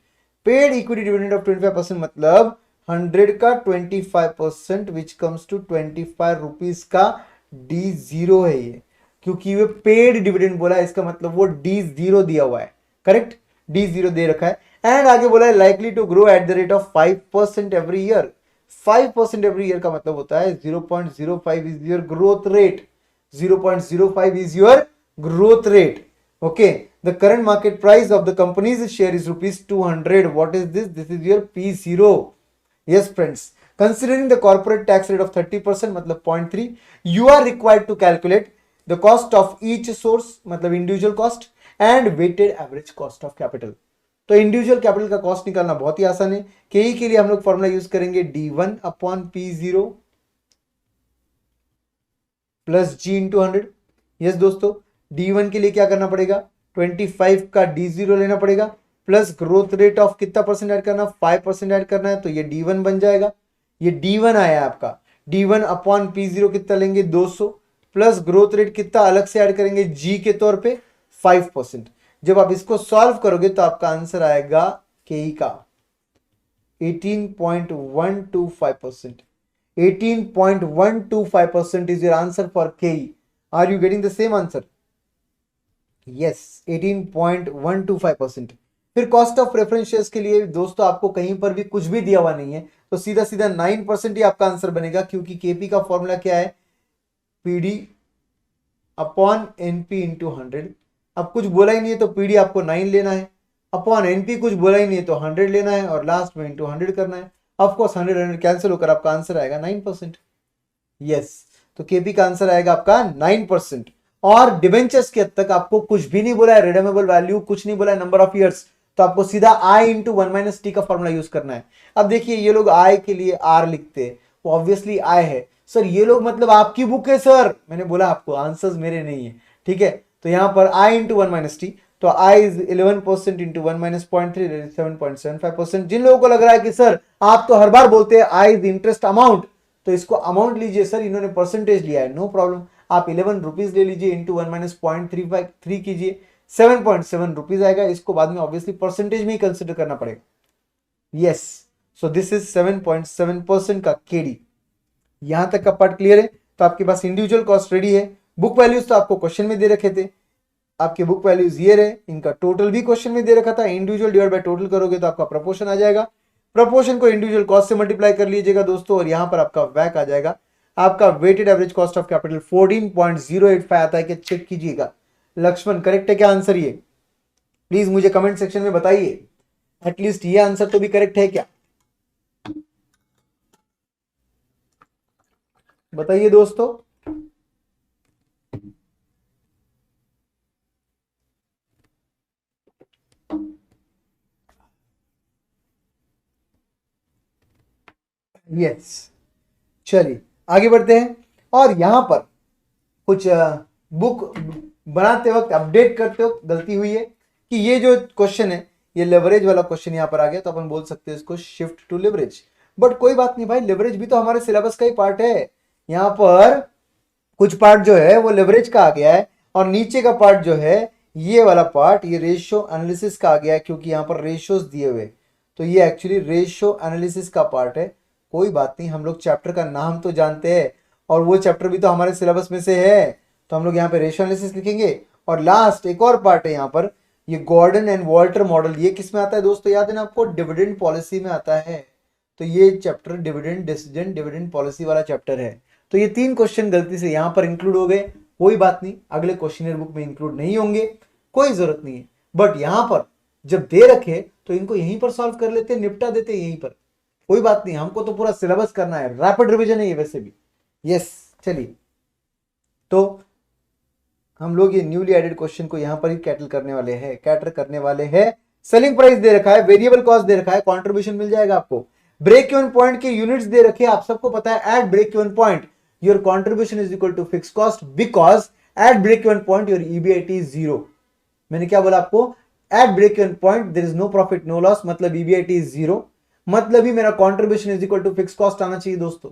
Paid equity dividend of 25% मतलब 100 का 25% विच कम्स टू 25 रुपीज का D0 है ये, क्योंकि ये पेड डिविडेंड बोला है, इसका मतलब वो D0 दिया हुआ है। करेक्ट, D0 दे रखा है। एंड आगे बोला है likely to grow at the rate of 5% every year. 5% every year का मतलब होता है 0.05 is your growth rate. 0.05 is your growth rate. Okay, the current market price of the company's share is rupees 200. What is this? This is your P0. Yes friends, considering the corporate tax rate of 30% मतलब 0.3, you are required to calculate the cost of each source मतलब individual cost and weighted average cost of capital. तो individual capital का cost निकालना बहुत ही आसान है। के लिए हम लोग फॉर्मूला यूज करेंगे D1 upon P0 plus G into 100। Yes दोस्तों, D1 के लिए क्या करना पड़ेगा, 25 का D0 लेना पड़ेगा, प्लस ग्रोथ रेट ऑफ कितना परसेंट ऐड करना, 5% ऐड करना है, तो ये D1 बन जाएगा। ये D1 आया आपका। D1 अपॉन P0 कितना लेंगे, 200, प्लस ग्रोथ रेट कितना अलग से ऐड करेंगे G के तौर पे 5%। जब आप इसको सॉल्व करोगे तो आपका आंसर आएगा के का 18.125%। 18.125% is your answer for KE. Are you getting the same answer? Yes, 18.125%। फिर कॉस्ट ऑफ प्रेफरेंस शेयर्स के लिए दोस्तों आपको कहीं पर भी कुछ भी दिया हुआ नहीं है, तो सीधा सीधा 9% ही आपका आंसर बनेगा, क्योंकि केपी का फॉर्मूला क्या है, पीडी अपॉन एनपी इंटू 100। अब कुछ बोला ही नहीं है तो पीडी आपको 9 लेना है, अपॉन एनपी कुछ बोला ही नहीं है तो 100 लेना है, और लास्ट में इंटू 100 करना है। ऑफ कोर्स 100 कैंसिल होकर आपका आंसर आएगा 9%। यस, तो केपी का आंसर आएगा आपका 9%। और डिबेंचर्स के हद तक आपको कुछ भी नहीं बोला है, रिडेमेबल वैल्यू कुछ नहीं बोला है, नंबर ऑफ ईयर्स, तो आपको सीधा I इंटू 1 - T का फॉर्मूला यूज करना है। अब देखिए ये लोग I के लिए R लिखते हैं, वो ऑब्वियसली I है सर, ये लोग मतलब आपकी बुक है सर, मैंने बोला आपको आंसर्स मेरे नहीं है। ठीक है, तो यहां पर I इंटू 1 - T, तो I इज 11% इंटू 1 - 0.3 7.75%। जिन लोगों को लग रहा है कि सर आप तो हर बार बोलते हैं I इज इंटरेस्ट अमाउंट, तो इसको अमाउंट लीजिए सर, इन्होंने परसेंटेज लिया है, नो प्रॉब्लम, आप 11 रुपीज ले लीजिए, इंटू 1 - 0.35 कीजिए, 7.7 रुपीज आएगा। इसको बाद में ऑब्वियसली परसेंटेज में ही कंसिडर करना पड़ेगा। यस, सो दिस इज 7.7% का केडी। यहां तक का पार्ट क्लियर है, तो आपके पास इंडिविजुअल कॉस्ट रेडी है। बुक वैल्यूज तो आपको क्वेश्चन में दे रखे थे, आपके बुक वैल्यूज ये रहे, इनका टोटल भी क्वेश्चन में दे रखा था, इंडिविजुअल डिवाइड बाय टोटल करोगे तो आपका प्रपोर्शन आ जाएगा, प्रपोर्शन को इंडिविजुअल कॉस्ट से मल्टीप्लाई कर लीजिएगा दोस्तों, और यहां पर आपका वैक आ जाएगा। आपका weighted average cost of capital 14.085 आता है कि चेक कीजिएगा। लक्ष्मण करेक्ट है क्या आंसर ये? प्लीज मुझे कमेंट सेक्शन में बताइए, एटलीस्ट ये आंसर तो भी करेक्ट है क्या, बताइए दोस्तों। यस, चलिए आगे बढ़ते हैं। और यहां पर कुछ बुक बनाते वक्त, अपडेट करते वक्त गलती हुई है कि ये जो क्वेश्चन है, ये लेवरेज वाला क्वेश्चन यहां पर आ गया, तो अपन बोल सकते हैं इसको शिफ्ट टू लेवरेज। बट कोई बात नहीं भाई, लेवरेज भी तो हमारे सिलेबस का ही पार्ट है। यहां पर कुछ पार्ट जो है वो लेवरेज का आ गया है, और नीचे का पार्ट जो है ये वाला पार्ट, ये रेशियो एनालिसिस का आ गया है, क्योंकि यहां पर रेशियोज दिए हुए, तो ये एक्चुअली रेशियो एनालिसिस का पार्ट है। कोई बात नहीं, हम लोग चैप्टर का नाम तो जानते हैं, और वो चैप्टर भी तो हमारे सिलेबस में से है, तो हम लोग यहाँ पे रेशियो एनालिसिस लिखेंगे। और लास्ट एक और पार्ट है यहाँ पर, ये गॉर्डन एंड वॉल्टर मॉडल, ये किस में आता है दोस्तों, याद है ना आपको, डिविडेंड पॉलिसी में आता है। तो ये chapter dividend decision dividend policy वाला चैप्टर है। तो ये 3 क्वेश्चन गलती से यहाँ पर इंक्लूड हो गए। कोई बात नहीं, अगले क्वेश्चनर बुक में इंक्लूड नहीं होंगे, कोई जरूरत नहीं है। बट यहाँ पर जब दे रखे तो इनको यहीं पर सॉल्व कर लेते, निपटा देते यहीं पर। कोई बात नहीं, हमको तो पूरा सिलेबस करना है, रैपिड रिवीजन है ये वैसे भी। यस, चलिए, तो हम लोग ये न्यूली एडेड क्वेश्चन को यहां पर ही कैटर करने वाले हैं। सेलिंग प्राइस दे रखा है, वेरिएबल कॉस्ट दे रखा है, कंट्रीब्यूशन मिल जाएगा आपको। ब्रेक इवन पॉइंट के यूनिट्स दे रखे हैं, आप सबको पता है, at break even point your contribution is equal to fix cost, because at break even point your EBIT is 0। मैंने क्या बोला आपको, at break even point there is no profit no loss, मतलब ईबीआईटी इज 0, मतलब ही मेरा contribution is equal to fix cost आना चाहिए दोस्तों।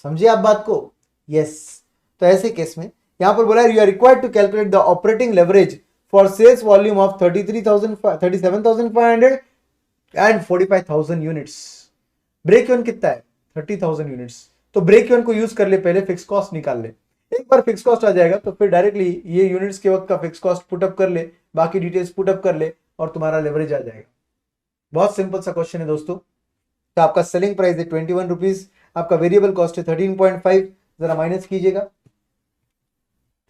समझिए आप बात को। यस, तो ऐसे केस में यहां पर बोला है, you are required to calculate the operating leverage for sales volume of 37,500 and 45,000 units. Break even कितना है, 30,000 यूनिट्स। तो ब्रेक इवन को यूज कर ले, पहले फिक्स कॉस्ट निकाल ले। एक बार फिक्स कॉस्ट आ जाएगा तो फिर डायरेक्टली ये यूनिट्स के वक्त का फिक्स कॉस्ट पुटअप कर ले, बाकी डिटेल्स पुटअप कर ले, और तुम्हारा लेवरेज आ जाएगा। बहुत सिंपल सा क्वेश्चन है दोस्तों। तो आपका सेलिंग प्राइस है 21 रुपीज, आपका वेरिएबल कॉस्ट है 13.5, जरा माइनस कीजिएगा।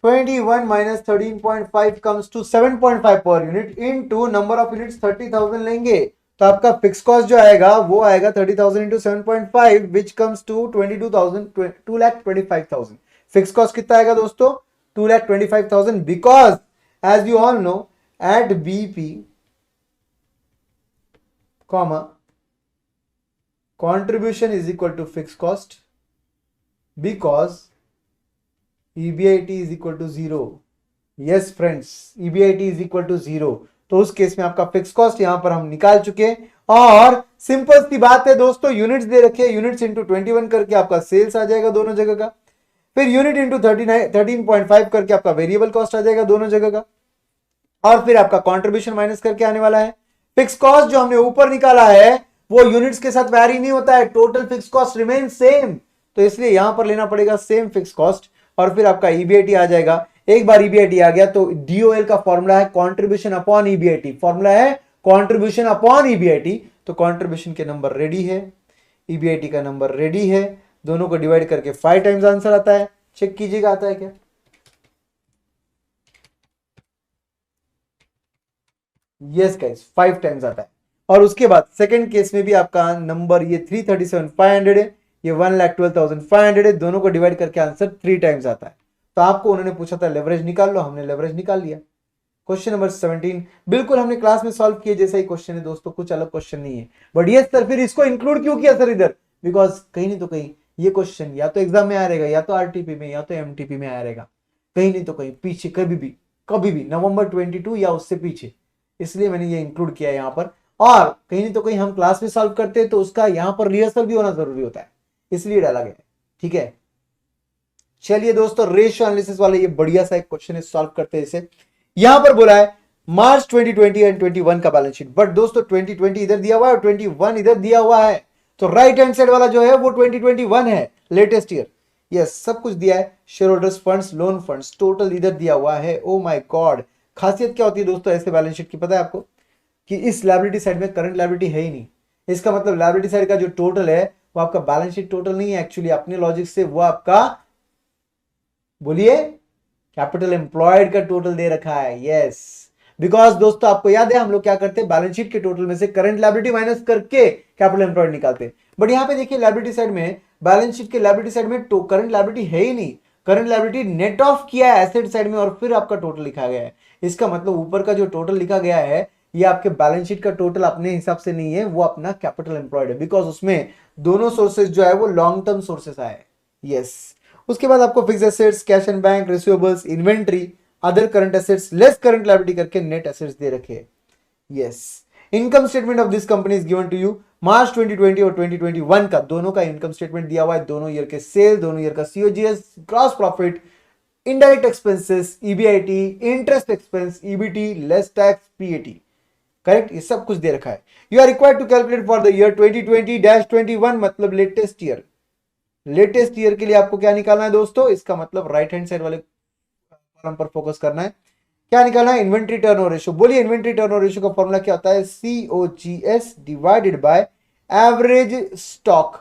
21 minus 13.5 comes to 7.5 per unit into number of units 30,000 लेंगे, तो आपका फिक्स कॉस्ट जो आएगा वो आएगा 30,000 into 7.5 which comes to 2,25,000। Fix cost कितना आएगा दोस्तों, 2,25,000, because as you all know at BP comma contribution is equal to fixed cost because EBIT is equal to 0। yes friends, EBIT is equal to 0। तो उस case में आपका fix cost यहां पर हम निकाल चुके हैं। और सिंपल सी बात है दोस्तों, यूनिट्स दे रखे, यूनिट्स इंटू 21 करके आपका सेल्स आ जाएगा दोनों जगह का, फिर यूनिट इंटू 13.5 करके आपका वेरिएबल कॉस्ट आ जाएगा दोनों जगह का, और फिर आपका कॉन्ट्रीब्यूशन माइनस करके आने वाला है। फिक्स कॉस्ट जो हमने ऊपर निकाला है वो यूनिट्स के साथ वैरी नहीं होता है, total fix cost remain same, तो इसलिए यहां पर लेना पड़ेगा सेम फिक्स कॉस्ट, और फिर आपका ईबीआईटी आ जाएगा। एक बार ईबीआईटी आ गया तो डीओएल का फॉर्मूला है कंट्रीब्यूशन अपॉन ईबीआईटी, फॉर्मूला है कंट्रीब्यूशन अपॉन ईबीआईटी। तो कंट्रीब्यूशन के नंबर रेडी है, ईबीआईटी का नंबर रेडी है, दोनों को डिवाइड करके 5 टाइम्स आंसर आता है। चेक कीजिएगा आता है क्या। यस गाइस, 5 टाइम्स आता है। और उसके बाद सेकंड केस में भी आपका नंबर ये 337,500 है, ये 1,12,500 है, दोनों को डिवाइड करके आंसर 3 टाइम्स आता है। तो आपको उन्होंने पूछा था लेवरेज निकाल लो, हमने लेवरेज निकाल लिया। क्वेश्चन नंबर 17 बिल्कुल हमने क्लास में सॉल्व किए जैसा ही क्वेश्चन है दोस्तों, कुछ अलग क्वेश्चन नहीं है। बट ये सर फिर इसको इंक्लूड क्यों किया सर इधर, बिकॉज कहीं नहीं तो कहीं ये क्वेश्चन या तो एग्जाम में आ रहेगा, या तो आरटीपी में, या तो एमटीपी में आ रहेगा, कहीं नहीं तो कहीं पीछे कभी भी नवंबर 22 या उससे पीछे, इसलिए मैंने ये इंक्लूड किया यहाँ पर। और कहीं नहीं तो कहीं हम क्लास में सॉल्व करते हैं तो उसका यहाँ पर रिहर्सल भी होना जरूरी होता है, इसलिए डाला गया है। ठीक है, चलिए दोस्तों, रेशियो एनालिसिस वाले ये बढ़िया सा एक क्वेश्चन है, सॉल्व करते हैं इसे। यहां पर बोला है मार्च 2020 एंड 21 का बैलेंस शीट, बट दोस्तों 2020 इधर दिया हुआ है और 21 इधर दिया हुआ है, तो राइट हैंड साइड वाला जो है वो 2021 है, लेटेस्ट ईयर। यस, सब कुछ दिया है, share holders funds, loan funds, total इधर दिया हुआ है। ओ माय गॉड, खासियत क्या होती है दोस्तों ऐसे बैलेंस शीट की, पता है आपको, कि इस लायबिलिटी साइड में करंट लायबिलिटी है ही नहीं। इसका मतलब लायबिलिटी साइड का जो टोटल है वो आपका बैलेंस शीट टोटल नहीं है, एक्चुअली अपने लॉजिक से वो आपका, बोलिए, कैपिटल एम्प्लॉयड का टोटल दे रखा है। यस, बिकॉज दोस्तों आपको याद है हम लोग क्या करते हैं, बैलेंस शीट के टोटल में से करंट लायबिलिटी माइनस करके कैपिटल एम्प्लॉयड निकालते हैं। बट यहां पे देखिए लायबिलिटी साइड में, बैलेंस शीट के लायबिलिटी साइड में तो करंट लायबिलिटी है ही नहीं, करंट लायबिलिटी नेट ऑफ किया है एसेट साइड में और फिर आपका टोटल लिखा गया है। इसका मतलब ऊपर का जो टोटल लिखा गया है ये आपके बैलेंस शीट का टोटल अपने हिसाब से नहीं है, वो अपना कैपिटल एम्प्लॉयड है, बिकॉज उसमें दोनों सोर्सेज जो है वो लॉन्ग टर्म सोर्सेस आए। यस। उसके बाद आपको fix assets, cash and bank, receivables, inventory, other current assets less current liability करके नेट एसेट्स दे रखे। Yes. Income statement of this company is given to you. March 2020 और 2021 का दोनों का इनकम स्टेटमेंट दिया हुआ है, दोनों ईयर के सेल, दोनों ईयर का COGS, gross profit, indirect expenses, EBIT, interest expense, EBT, less tax, PAT. Correct, ये सब कुछ दे रखा है। You are required to calculate for the year 2020-21, मतलब लेटेस्ट ईयर। लेटेस्ट ईयर के लिए आपको क्या निकालना है दोस्तों, इसका मतलब राइट हैंड साइड वाले कॉलम पर फोकस करना है। क्या निकालना है, इन्वेंट्री टर्नओवर रेशियो। बोलिए इन्वेंट्री टर्नओवर रेशियो का फॉर्मूला क्या होता है, COGS divided by average stock,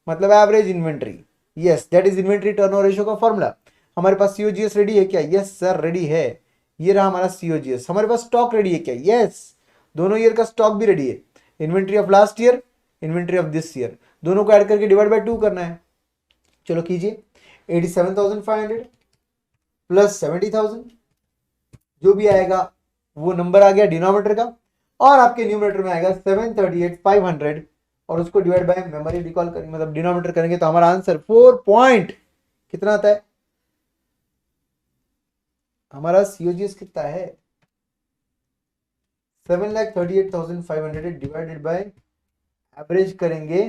मतलब average inventory. Yes, that is inventory turnover ratio का फॉर्मूला। हमारे पास COGS रेडी है क्या, यस सर रेडी है। ये रहा हमारा COGS। हमारे पास स्टॉक रेडी है क्या, यस, दोनों ईयर का स्टॉक भी रेडी है। Inventory of last year, inventory of this year, दोनों को ऐड करके डिवाइड बाय 2 करना है। चलो कीजिए, 87,500 प्लस 70,000, जो भी आएगा वो नंबर आ गया डिनोमिनेटर का, और आपके न्यूमरेटर में आएगा 738,500, और उसको डिवाइड बाय मेमोरी रिकॉल करेंगे, मतलब डिनोमिनेटर करेंगे, तो हमारा आंसर 4 पॉइंट कितना आता है, हमारा COGS कितना है 7,38,500 डिवाइडेड बाय एवरेज करेंगे।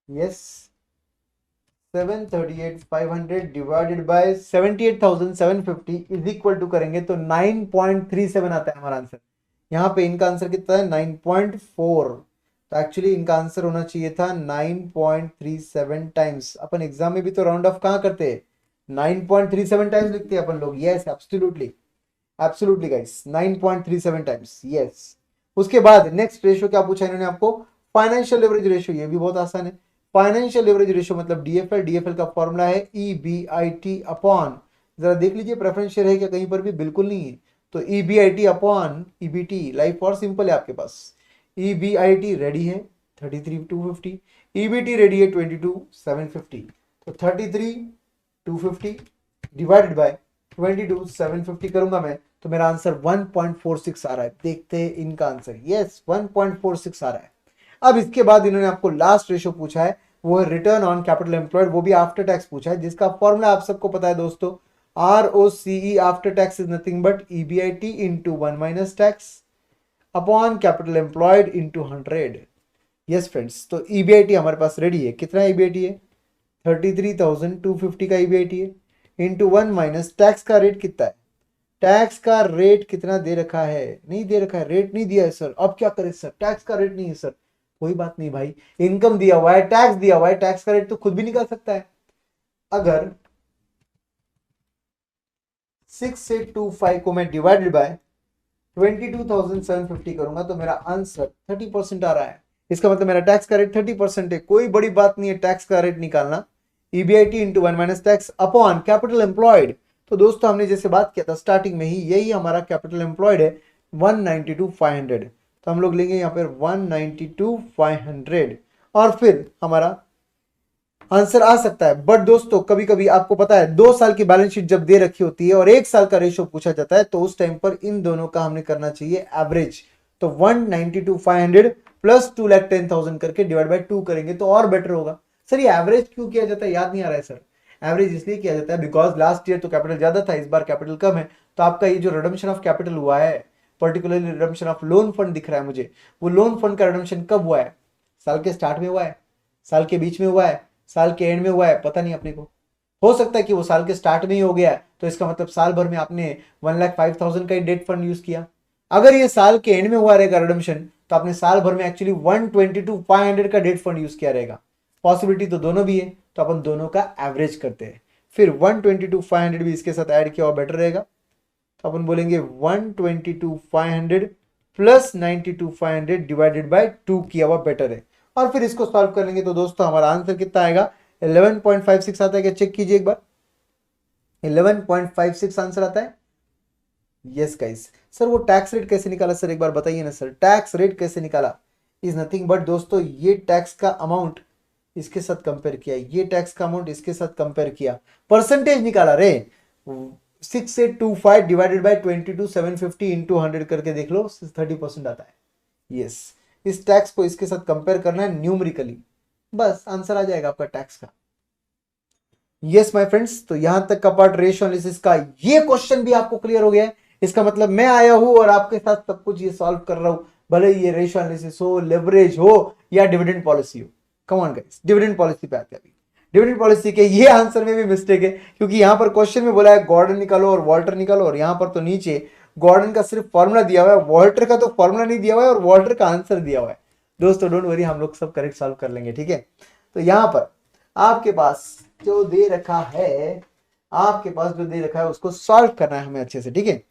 Yes, 738,500 divided by 78,750 is equal to करेंगे तो 9.37 आता है हमारा आंसर। यहाँ पे इनका आंसर कितना है 9.4, तो एक्चुअली इनका आंसर होना चाहिए था 9.37 टाइम्स। अपन एग्जाम में भी तो राउंड ऑफ कहाँ करते हैं, 9.37 टाइम्स लिखते हैं अपन लोग। Yes, absolutely absolutely guys, 9.37 times. Yes. उसके बाद नेक्स्ट रेशियो क्या पूछा इन्होंने आपको, फाइनेंशियल लेवरेज रेशियो। ये भी बहुत आसान है। फाइनेंशियल लेवरेज रेशियो मतलब DFL, DFL का फॉर्मूला है EBIT अपॉन, जरा देख लीजिए प्रेफरेंस शेयर है क्या कहीं पर भी, बिल्कुल नहीं है, तो EBIT अपॉन EBT। लाइफ और सिंपल है आपके पास। EBIT रेडी है 33,250, EBT रेडी है 22,750, तो 33,250 डिवाइडेड बाय 22,750 करूंगा मैं, तो मेरा आंसर 1.46 आ रहा है। देखते हैं इनका आंसर, यस 1.46 आ रहा है। अब इसके बाद इन्होंने आपको लास्ट रेशियो पूछा है, वो है रिटर्न ऑन कैपिटल एम्प्लॉयड, वो भी आफ्टर टैक्स पूछा है, जिसका फॉर्मूला आप सबको पता है दोस्तों, ROCE after tax is nothing but EBIT into 1 minus tax upon capital employed into 100। Yes friends, तो EBIT हमारे पास रेडी है। कितना EBIT है, 33,250 का EBIT है, इंटू 1 माइनस टैक्स का रेट कितना है, टैक्स का रेट कितना दे रखा है, नहीं दे रखा है, रेट नहीं दिया है सर, अब क्या करें सर, टैक्स का रेट नहीं है सर, कोई बात नहीं भाई, इनकम दिया हुआ है, टैक्स दिया हुआ है, टैक्स का रेट तो खुद भी निकाल सकता है। अगर 6,825 को मैं डिवाइडेड बाय 22,750 करूंगा तो मेरा आंसर 30% आ रहा है। इसका मतलब मेरा टैक्स का रेट 30% है। कोई बड़ी बात नहीं है टैक्स का रेट निकालना। EBIT into 1 minus tax upon capital employed, तो दोस्तों हमने जैसे बात किया था स्टार्टिंग में ही, यही हमारा कैपिटल एम्प्लॉयड है 192,500, तो हम लोग लेंगे यहाँ पर 192,500 और फिर हमारा आंसर आ सकता है। बट दोस्तों कभी कभी आपको पता है 2 साल की बैलेंस शीट जब दे रखी होती है और 1 साल का रेशियो पूछा जाता है, तो उस टाइम पर इन दोनों का हमने करना चाहिए एवरेज। तो 192,500 प्लस 2,10,000 करके डिवाइड बाय 2 करेंगे तो और बेटर होगा। सर ये एवरेज क्यों किया जाता है, याद नहीं आ रहा है सर। एवरेज इसलिए किया जाता है बिकॉज लास्ट ईयर तो कैपिटल ज्यादा था, इस बार कैपिटल कम है, तो आपका ये जो रिडम्पशन ऑफ कैपिटल हुआ है, particularly redemption of loan fund दिख रहा है मुझे, वो लोन फंड का रिडम्पशन कब हुआ है, साल के स्टार्ट में हुआ है, साल के बीच में हुआ है, साल के एंड में हुआ है, पता नहीं अपने को। हो सकता है कि वो साल के स्टार्ट में ही हो गया है, तो इसका मतलब साल भर में आपने 1,05,000 का ही डेट फंड यूज किया। अगर ये साल के एंड में हुआ रहेगा रिडम्पशन, तो आपने साल भर में एक्चुअली 122,500 का डेट फंड यूज किया रहेगा। पॉसिबिलिटी तो दोनों भी है, तो अपन दोनों का एवरेज करते हैं, फिर 122,500 भी इसके साथ ऐड किया और बेटर रहेगा, तो अपन बोलेंगे 122,500 प्लस 92,500 डिवाइडेड बाय 2 किया हुआ बेटर है। और फिर इसको सॉल्व कर लेंगे तो दोस्तों हमारा आंसर कितना आएगा, 11.56 आता है क्या, चेक कीजिए एक बार, 11.56 आंसर आता है। यस गाइस, सर वो टैक्स रेट कैसे निकाला सर, एक बार बताइए ना सर, टैक्स रेट कैसे निकाला, इज नथिंग बट दोस्तों ये टैक्स का अमाउंट इसके साथ कंपेयर किया, ये टैक्स का अमाउंट इसके साथ कंपेयर किया, परसेंटेज निकाला रे, 6825 डिवाइडेड बाय 22,750 इंटू 100 करके देख लो, 30% आता है। यस, इस टैक्स को इसके साथ कंपेयर करना है न्यूमेरिकली, बस आंसर आ जाएगा आपका टैक्स का। यस माय फ्रेंड्स, तो यहां तक का पार्ट रेशियो एनालिसिस का ये क्वेश्चन भी आपको क्लियर हो गया है। इसका मतलब मैं आया हूं और आपके साथ सब कुछ ये सॉल्व कर रहा हूं, भले ये रेशियो एनालिसिस हो, लेवरेज हो या डिविडेंड पॉलिसी हो। Come on guys, dividend policy पे आते हैं। अभी डिविडेंड पॉलिसी के ये आंसर में भी मिस्टेक है, क्योंकि यहां पर क्वेश्चन में बोला है गॉर्डन निकालो और वॉल्टर निकालो, और यहां पर तो नीचे गॉर्डन का सिर्फ फॉर्मूला दिया हुआ है, वॉल्टर का तो फॉर्मूला नहीं दिया हुआ है और वॉल्टर का आंसर दिया हुआ है। दोस्तों डोंट वरी, हम लोग सब करेक्ट सॉल्व कर लेंगे, ठीक है। तो यहां पर आपके पास जो दे रखा है, आपके पास जो दे रखा है उसको सॉल्व करना है हमें अच्छे से, ठीक है।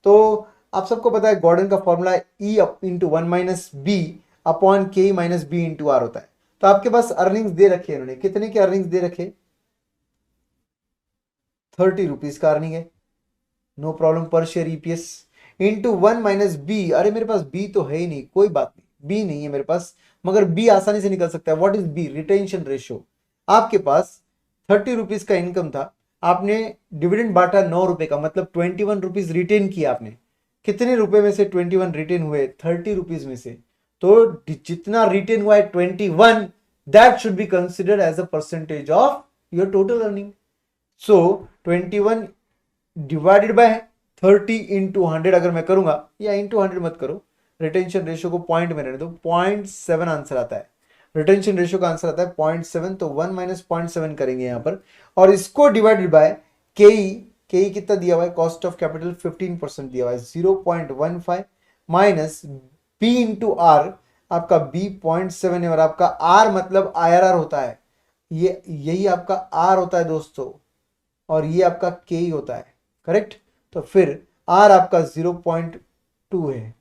तो आप सबको पता है गॉर्डन का formula E into 1 minus B upon K minus B into R होता है। तो आपके पास अर्निंग्स दे रखे हैं, उन्होंने कितने के अर्निंग्स दे रखे, 30 रुपीज का अर्निंग है, no problem, per share EPS into 1 minus B. अरे मेरे पास बी तो है ही नहीं, कोई बात नहीं, बी नहीं है मेरे पास, मगर बी आसानी से निकल सकता है। What is B? Retention ratio. आपके पास 30 रुपीज का इनकम था, आपने डिविडेंड बांटा 9 रुपए का, मतलब 21 रुपीज रिटेन किया आपने। कितने रुपए में से 21 रिटेन हुए? 30 रुपीज में से। तो जितना रिटेन हुआ है 21, that should be considered as a percentage of your total earning. So 21 divided by 30 into 100 अगर मैं करूंगा, या इंटू 100 मत करो, रिटेंशन रेशियो को पॉइंट में रहने दो, 0.7 आंसर आता है। रिटेंशन रेशियो का आंसर आता है 0.7, तो 1 माइनस 0.7 करेंगे यहां पर, और इसको डिवाइडेड बाय के कितना दिया हुआ है, कॉस्ट ऑफ कैपिटल 15% दिया हुआ है, 0.15 माइनस बी इंटू आर, आपका बी 0.7 है, और आपका आर मतलब आईआरआर होता है, ये यही आपका आर होता है दोस्तों, और ये आपका के होता है, करेक्ट। तो फिर आर आपका 0.2 है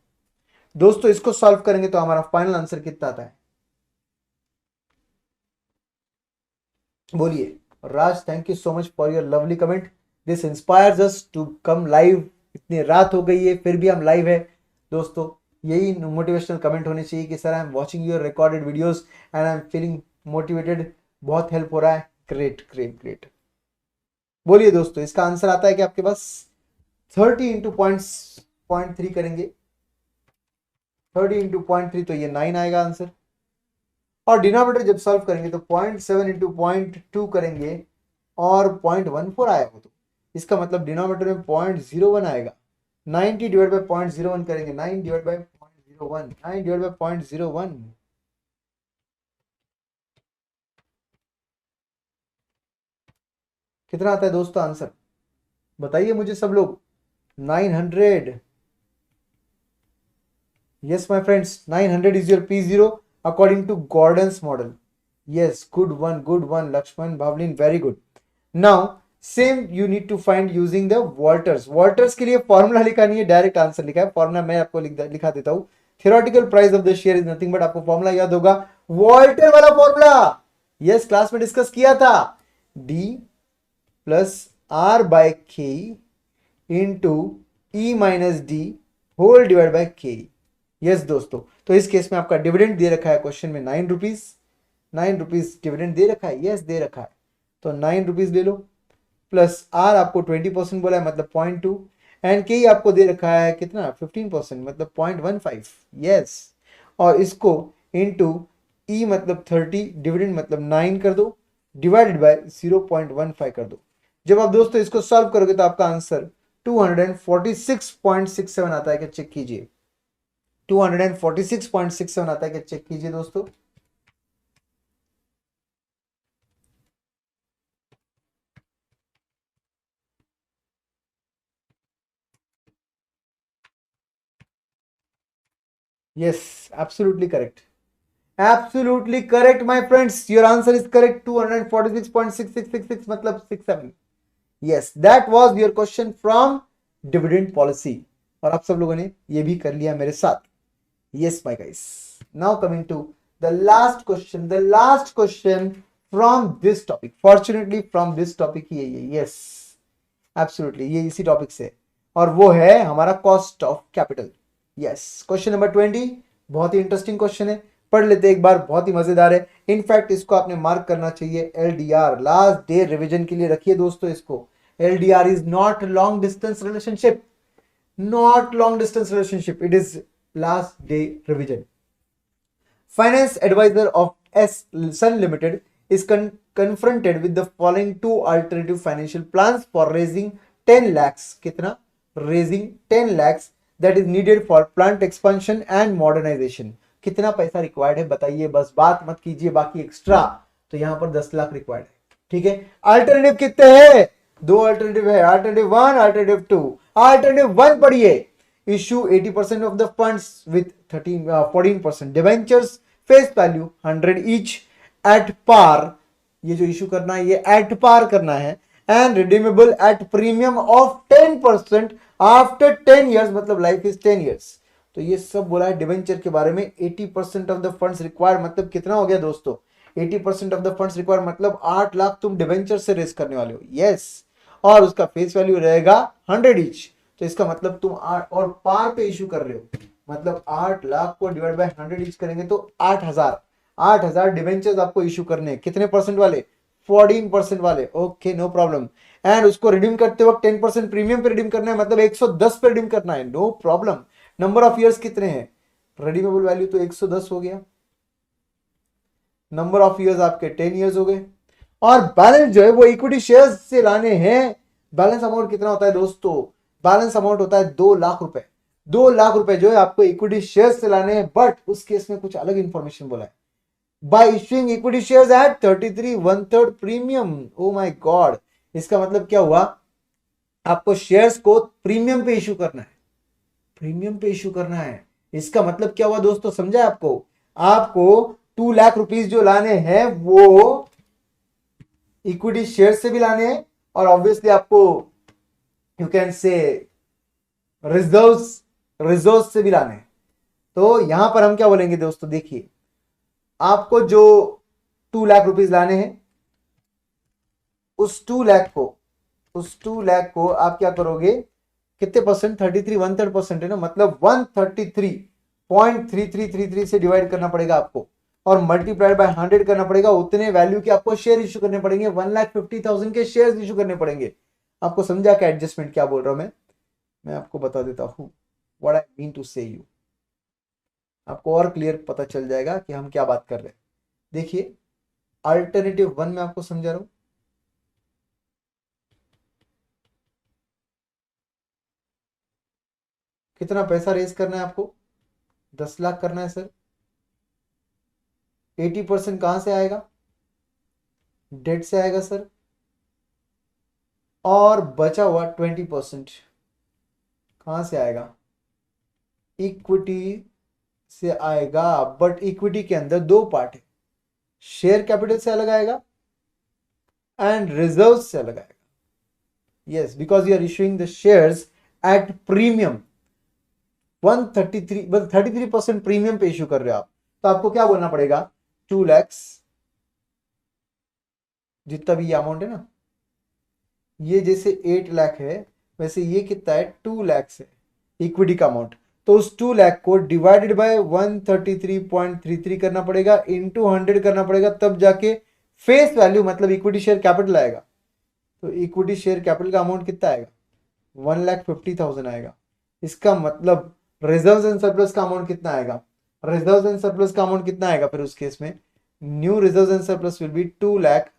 दोस्तों। इसको सॉल्व करेंगे तो हमारा फाइनल आंसर कितना आता है, बोलिए। Raj, thank you so much for your lovely comment, this inspires us to come live. इतनी रात हो गई है फिर भी हम लाइव है दोस्तों, यही मोटिवेशनल कमेंट होने चाहिए कि sir I am watching your recorded videos and I am feeling motivated, बहुत हेल्प हो रहा है। Great great great. बोलिए दोस्तों, इसका आंसर आता है कि आपके पास 30 इंटू 0.3 करेंगे, 30 इंटू 0.3 तो ये 9 आएगा आंसर, और डिनोमिनेटर जब सॉल्व करेंगे तो 0.7 इंटू 0.2 करेंगे और 0.14 आएगा, तो इसका मतलब डिनोमिनेटर में 0.01 आएगा। 90 डिवाइड बाय 0.01 करेंगे, 9 डिवाइड बाय 0.01, 9 डिवाइड बाय 0.01, कितना आता है दोस्तों आंसर, बताइए मुझे सब लोग। 900। Yes, my friends, 900 is your P0 according to Gordon's model. Yes, good one, Lakshman, Bhavlin, very good. Now, same you need to find using the Walters. Walters के लिए फॉर्मूला लिखा नहीं है, डायरेक्ट आंसर लिखा है। फॉर्मूला मैं आपको लिखा देता हूँ। Theoretical price of the share is nothing but, आपको फॉर्मूला याद होगा, वॉल्टर वाला फॉर्मूला, यस क्लास में डिस्कस किया था, D plus R by K into E minus D whole divide by K। Yes दोस्तों, तो इस केस में आपका डिविडेंड दे रखा है क्वेश्चन में 9 रुपीज, 9 रुपीज डिविडेंड दे रखा है, यस दे रखा है, तो 9 रुपीज ले लो, प्लस आर आपको 20% बोला है मतलब 0.2, एंड के आपको दे रखा है कितना 15% मतलब 0.15, यस, और इसको इनटू ई मतलब 30, डिविडेंड मतलब 9 कर दो, डिवाइडेड बाय 0.15 कर दो। जब आप दोस्तों इसको सॉल्व करोगे तो आपका आंसर 246.67 आता है, क्या चेक कीजिए, 246.67 आता है, क्या चेक कीजिए दोस्तों। Yes, absolutely correct, absolutely correct my friends, your answer is correct, 246.6666 मतलब 67। Yes, that was your question from dividend policy, और आप सब लोगों ने ये भी कर लिया मेरे साथ। Yes, my guys. Now coming to the last question from this topic. Fortunately, from this topic ही है ये. Yes, absolutely. ये इसी टॉपिक से, और वो है हमारा cost of capital. Yes, question number 20 बहुत ही इंटरेस्टिंग क्वेश्चन है, पढ़ लेते एक बार, बहुत ही मजेदार है। इनफैक्ट इसको आपने मार्क करना चाहिए LDR, लास्ट डे रिवीजन के लिए रखिए दोस्तों इसको, LDR is not long distance relationship, not long distance relationship, it is last day revision. Finance advisor of Sun Limited is confronted with the following two alternative financial plans for raising 10 lakhs. कितना? Raising 10 lakhs that is needed for plant expansion and modernization. कितना पैसा required है बताइए, बस बात मत कीजिए, बाकी एक्स्ट्रा तो यहां पर 10 लाख रिक्वायर्ड है. ठीक है, अल्टरनेटिव कितने हैं? दो अल्टरनेटिव है, अल्टरनेटिव 1, अल्टरनेटिव 2. अल्टरनेटिव 1 पढ़िए, issue 80% of the funds with 14% debentures, face value 100 each at par. ये जो इशू करना है ये एट पार करना है, and redeemable at premium of 10% after 10 years, मतलब लाइफ इज 10 years. तो ये सब बोला है डिवेंचर के बारे में. 80% ऑफ द फंड्स रिक्वायर्ड मतलब कितना हो गया दोस्तों? 80% ऑफ द फंड्स रिक्वायर्ड मतलब 8 लाख तुम डिवेंचर से रेस करने वाले हो. यस, और उसका फेस वैल्यू रहेगा 100 ईच. तो इसका मतलब तुम 8 और पार पे इशू कर रहे हो, मतलब 8 लाख को डिवाइड बाय 100 ईच करेंगे तो 8,000 डिवेंचर्स आपको इशू करने. कितने परसेंट वाले? 14% वाले. Okay, no problem. एंड उसको रिडीम करते वक्त 10% प्रीमियम पे रिडीम करना है, मतलब 110 पे रिडीम करना है. No problem. Number of years कितने हैं? रिडीमेबल वैल्यू तो 110 हो गया, नंबर ऑफ इयर्स आपके 10 इयर्स हो गए, और बैलेंस जो है वो इक्विटी शेयर्स से लाने हैं. बैलेंस अमाउंट कितना होता है दोस्तों? बैलेंस अमाउंट होता है 2 लाख रुपए. 2 लाख रुपए जो है आपको इक्विटी शेयर्स से लाने हैं, बट उस केस में कुछ अलग इंफॉर्मेशन बोला है. By issuing equity shares at 33 1/3 premium. Oh my God, इसका मतलब क्या हुआ? आपको शेयर्स को प्रीमियम पे इशू करना है, प्रीमियम पे इशू करना है. इसका मतलब क्या हुआ दोस्तों, समझा आपको? आपको 2 लाख रुपीस जो लाने हैं वो इक्विटी शेयर से भी लाने हैं, और ऑब्वियसली आपको यू कैन से रिजर्व से भी लाने हैं. तो यहां पर हम क्या बोलेंगे दोस्तों, देखिए आपको जो 2 लाख रुपीस लाने हैं, उस 2 लाख को आप क्या करोगे? कितने परसेंट? 33 1/3% है ना, मतलब 133.3333 से डिवाइड करना पड़ेगा आपको, और मल्टीप्लाइड बाय 100 करना पड़ेगा. उतने वैल्यू के आपको शेयर इशू करने पड़ेंगे. 1,50,000 के शेयर इशू करने पड़ेंगे. आपको समझा क्या एडजस्टमेंट क्या बोल रहा हूं मैं आपको बता देता हूं व्हाट आई मीन टू से यू. आपको और क्लियर पता चल जाएगा कि हम क्या बात कर रहे हैं. देखिए अल्टरनेटिव 1 में आपको समझा रहा हूं. कितना पैसा रेज करना है आपको? 10 लाख करना है सर. 80% कहां से आएगा? डेट से आएगा सर, और बचा हुआ 20% कहां से आएगा? इक्विटी से आएगा. बट इक्विटी के अंदर 2 पार्ट है, शेयर कैपिटल से अलग आएगा एंड रिजर्व से अलग आएगा. Yes, because you are issuing the shares at premium. 33% premium पे इशू कर रहे हो आप, तो आपको क्या बोलना पड़ेगा? 2 लैक्स, जितना भी ये अमाउंट है ना, ये जैसे 8 लाख है वैसे ये कितना है? 2 लैक्स है इक्विटी का अमाउंट. तो उस 2 लाख को डिवाइडेड बाय 133.33 करना पड़ेगा, इंटू 100 करना पड़ेगा, तब जाके फेस वैल्यू मतलब इक्विटी शेयर कैपिटल आएगा. तो इक्विटी शेयर कैपिटल का अमाउंट कितना आएगा? 1,50,000 आएगा. इसका मतलब रिजर्व एंड सरप्लस का अमाउंट कितना आएगा? रिजर्व एंड सरप्लस का अमाउंट कितना आएगा फिर उस केस में? New reserve and surplus will be 2 lakh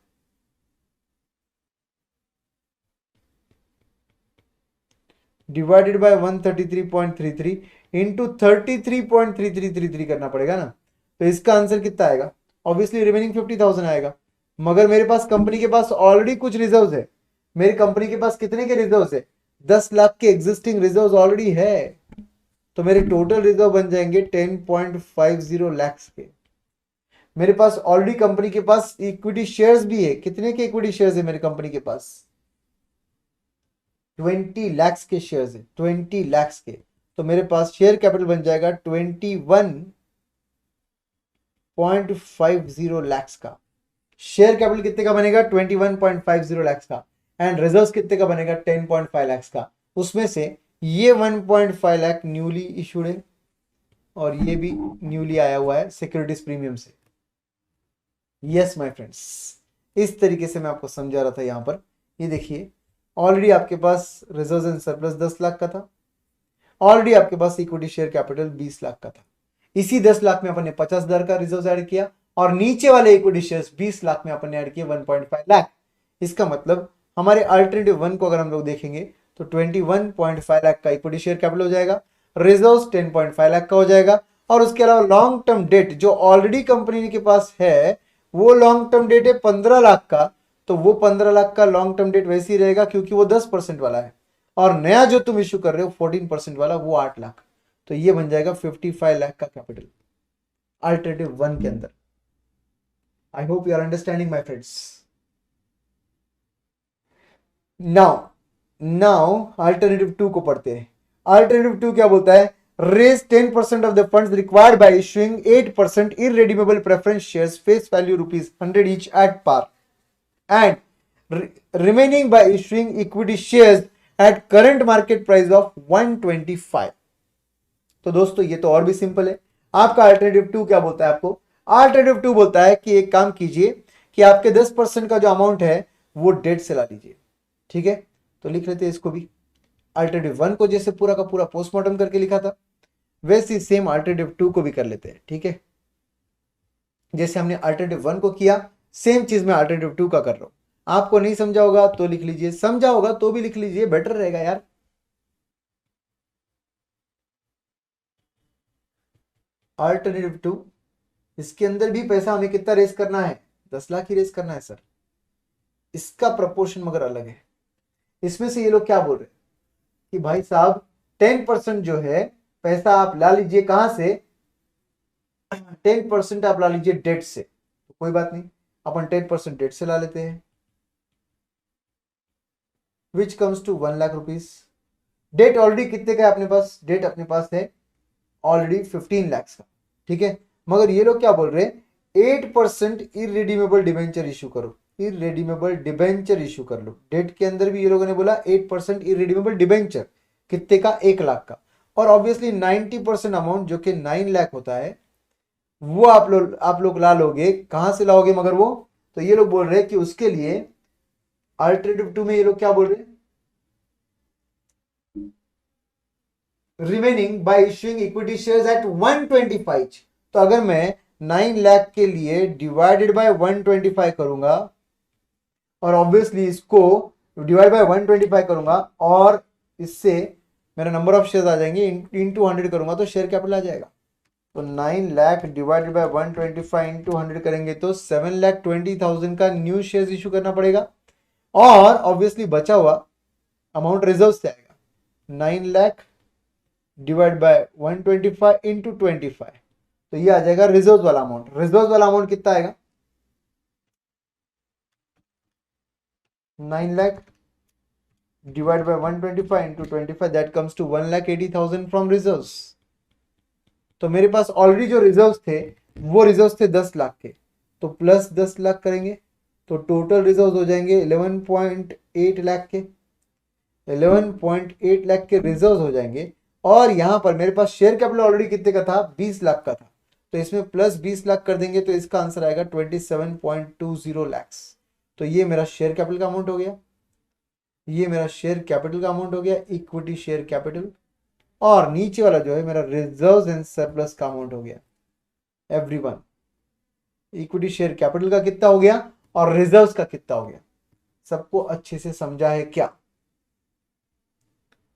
divided by 133.33 into 33.3333 करना पड़ेगा ना. तो इसका आंसर कितना आएगा? ऑब्वियसली रिमेनिंग 50,000 आएगा. मगर मेरे पास कंपनी के पास ऑलरेडी कुछ रिजर्व है. मेरी कंपनी के पास कितने के रिजर्व है? 10 लाख के एग्जिस्टिंग रिजर्व ऑलरेडी है. तो मेरे टोटल रिजर्व बन जाएंगे 10.50 लाख के. मेरे पास ऑलरेडी कंपनी के पास इक्विटी शेयर्स भी है. कितने के इक्विटी शेयर्स है मेरी कंपनी के पास? 20 लाख के शेयर्स है, 20 लाख के. तो मेरे पास शेयर कैपिटल बन जाएगा 21.50 लाख का. शेयर कैपिटल कितने का बनेगा? 21.50 लाख का. एंड रिजर्व्स कितने का बनेगा? 10.5 लाख का. उसमें से ये 1.5 लाख न्यूली इशूड है, और ये भी न्यूली आया हुआ है सिक्योरिटीज प्रीमियम से. यस माय फ्रेंड्स, इस तरीके से मैं आपको समझा रहा था. यहां पर ये देखिए, ऑलरेडी आपके पास रिजर्व एंड सरप्लस 10 लाख का था, ऑलरेडी आपके पास इक्विटी शेयर कैपिटल 20 लाख का था। इसी 10 लाख में अपन ने 50,000 का रिजर्व ऐड किया और नीचे वाले इक्विटी शेयर्स 20 लाख में अपन ने ऐड किए 1.5 लाख। इसका मतलब हमारे अल्टरनेटिव 1 को अगर हम लोग देखेंगे तो 21.5 लाख का इक्विटी शेयर कैपिटल हो जाएगा, रिजर्व 10.5 लाख का हो जाएगा, और उसके अलावा लॉन्ग टर्म डेट जो ऑलरेडी कंपनी के पास है वो लॉन्ग टर्म डेट है 15 लाख का, तो वो 15 लाख का लॉन्ग टर्म डेट वैसे ही रहेगा क्योंकि वो 10% वाला है, और नया जो तुम इश्यू कर रहे हो 14% वाला वो 8 लाख, तो ये बन जाएगा 55 लाख का कैपिटल अल्टरनेटिव 1 के अंदर। I hope you are understanding my friends. Now alternative 2 को पढ़ते हैं। अल्टरनेटिव 2 क्या बोलता है? raise 10% of the funds required by issuing 8% irredeemable preference shares face value rupees 100 each at par and remaining by issuing equity shares at current market price of 125। तो दोस्तों ये तो और भी सिंपल है। आपका अल्टरनेटिव 2 क्या बोलता है? आपको अल्टरनेटिव 2 बोलता है कि एक काम कीजिए कि आपके 10% का जो अमाउंट है वो डेट से ला लीजिए। ठीक है, तो लिख लेते हैं इसको भी। अल्टरनेटिव 1 को जैसे पूरा का पूरा पोस्टमार्टम करके लिखा था वैसे सेम अल्टरनेटिव 2 को भी कर लेते हैं। ठीक है, जैसे हमने अल्टरनेटिव 1 को किया सेम चीज मैं अल्टरनेटिव 2 का कर रहा हूं। आपको नहीं समझा होगा तो लिख लीजिए, समझा होगा तो भी लिख लीजिए, बेटर रहेगा यार। अल्टरनेटिव 2 इसके अंदर भी पैसा हमें कितना रेस करना है? 10 लाख ही रेस करना है सर। इसका प्रपोर्शन मगर अलग है। इसमें से ये लोग क्या बोल रहे हैं कि भाई साहब 10% जो है पैसा आप ला लीजिए, कहां से? 10% आप ला लीजिए डेट से, तो कोई बात नहीं, अपन 10% डेट से ला लेते हैं, which comes to 1 lakh rupees. Debt already कितने का है अपने पास? डेट अपने पास है ऑलरेडी 15 लाख का। ठीक है, मगर ये लोग क्या बोल रहे हैं? 8% इररिडीमेबल डिबेंचर इशू करो, इररिडीमेबल डिबेंचर इशू कर लो। डेट के अंदर भी ये लोगों ने बोला 8% इररिडीमेबल डिबेंचर, कितने का? 1 लाख का। और ऑब्वियसली 90% अमाउंट जो कि 9 लाख होता है वो आप लोग ला लोगे, कहां से लाओगे मगर वो? तो ये लोग बोल रहे हैं कि उसके लिए अल्टरनेटिव 2 में ये लोग क्या बोल रहे हैं? Remaining bye issuing equity shares eight 125। तो अगर मैं 9 लाख के लिए डिवाइडेड बाय 125 करूंगा और ऑब्वियसली इसको डिवाइड बाय 125 करूंगा और इससे मेरा नंबर ऑफ शेयर्स आ जाएंगे, इंटू 100 करूंगा तो शेयर कैपिटल आ जाएगा। तो 9 लाख डिवाइडेड बाय 125 इंटू 100 करेंगे तो 7,20,000 का न्यू शेयर्स इशू करना पड़ेगा, और ऑब्वियसली बचा हुआ अमाउंट रिजर्व से आएगा। 9 लाख डिवाइड बाय 125 इंटू 25, तो ये आ जाएगा रिजर्व वाला अमाउंट। रिजर्व वाला अमाउंट कितना आएगा? 9 lakh divided by 125 into 25 that comes to 1,80,000 from reserves। तो मेरे पास ऑलरेडी जो रिजर्व्स थे वो रिजर्व्स थे 10 लाख के, तो प्लस 10 लाख करेंगे तो टोटल रिजर्व्स हो जाएंगे 11.8 लाख के। 11.8 लाख के रिजर्व्स हो जाएंगे, और यहां पर मेरे पास शेयर कैपिटल ऑलरेडी कितने का था? 20 लाख का था, तो इसमें प्लस 20 लाख कर देंगे तो इसका आंसर आएगा 27.20 लाख। तो ये मेरा शेयर कैपिटल का अमाउंट हो गया, ये मेरा शेयर कैपिटल का अमाउंट हो गया, इक्विटी शेयर कैपिटल, और नीचे वाला जो है मेरा रिजर्व्स एंड सरप्लस का अमाउंट हो गया। एवरीवन, इक्विटी शेयर कैपिटल का कितना हो गया और रिजर्व्स का कितना हो गया? सबको अच्छे से समझा है क्या?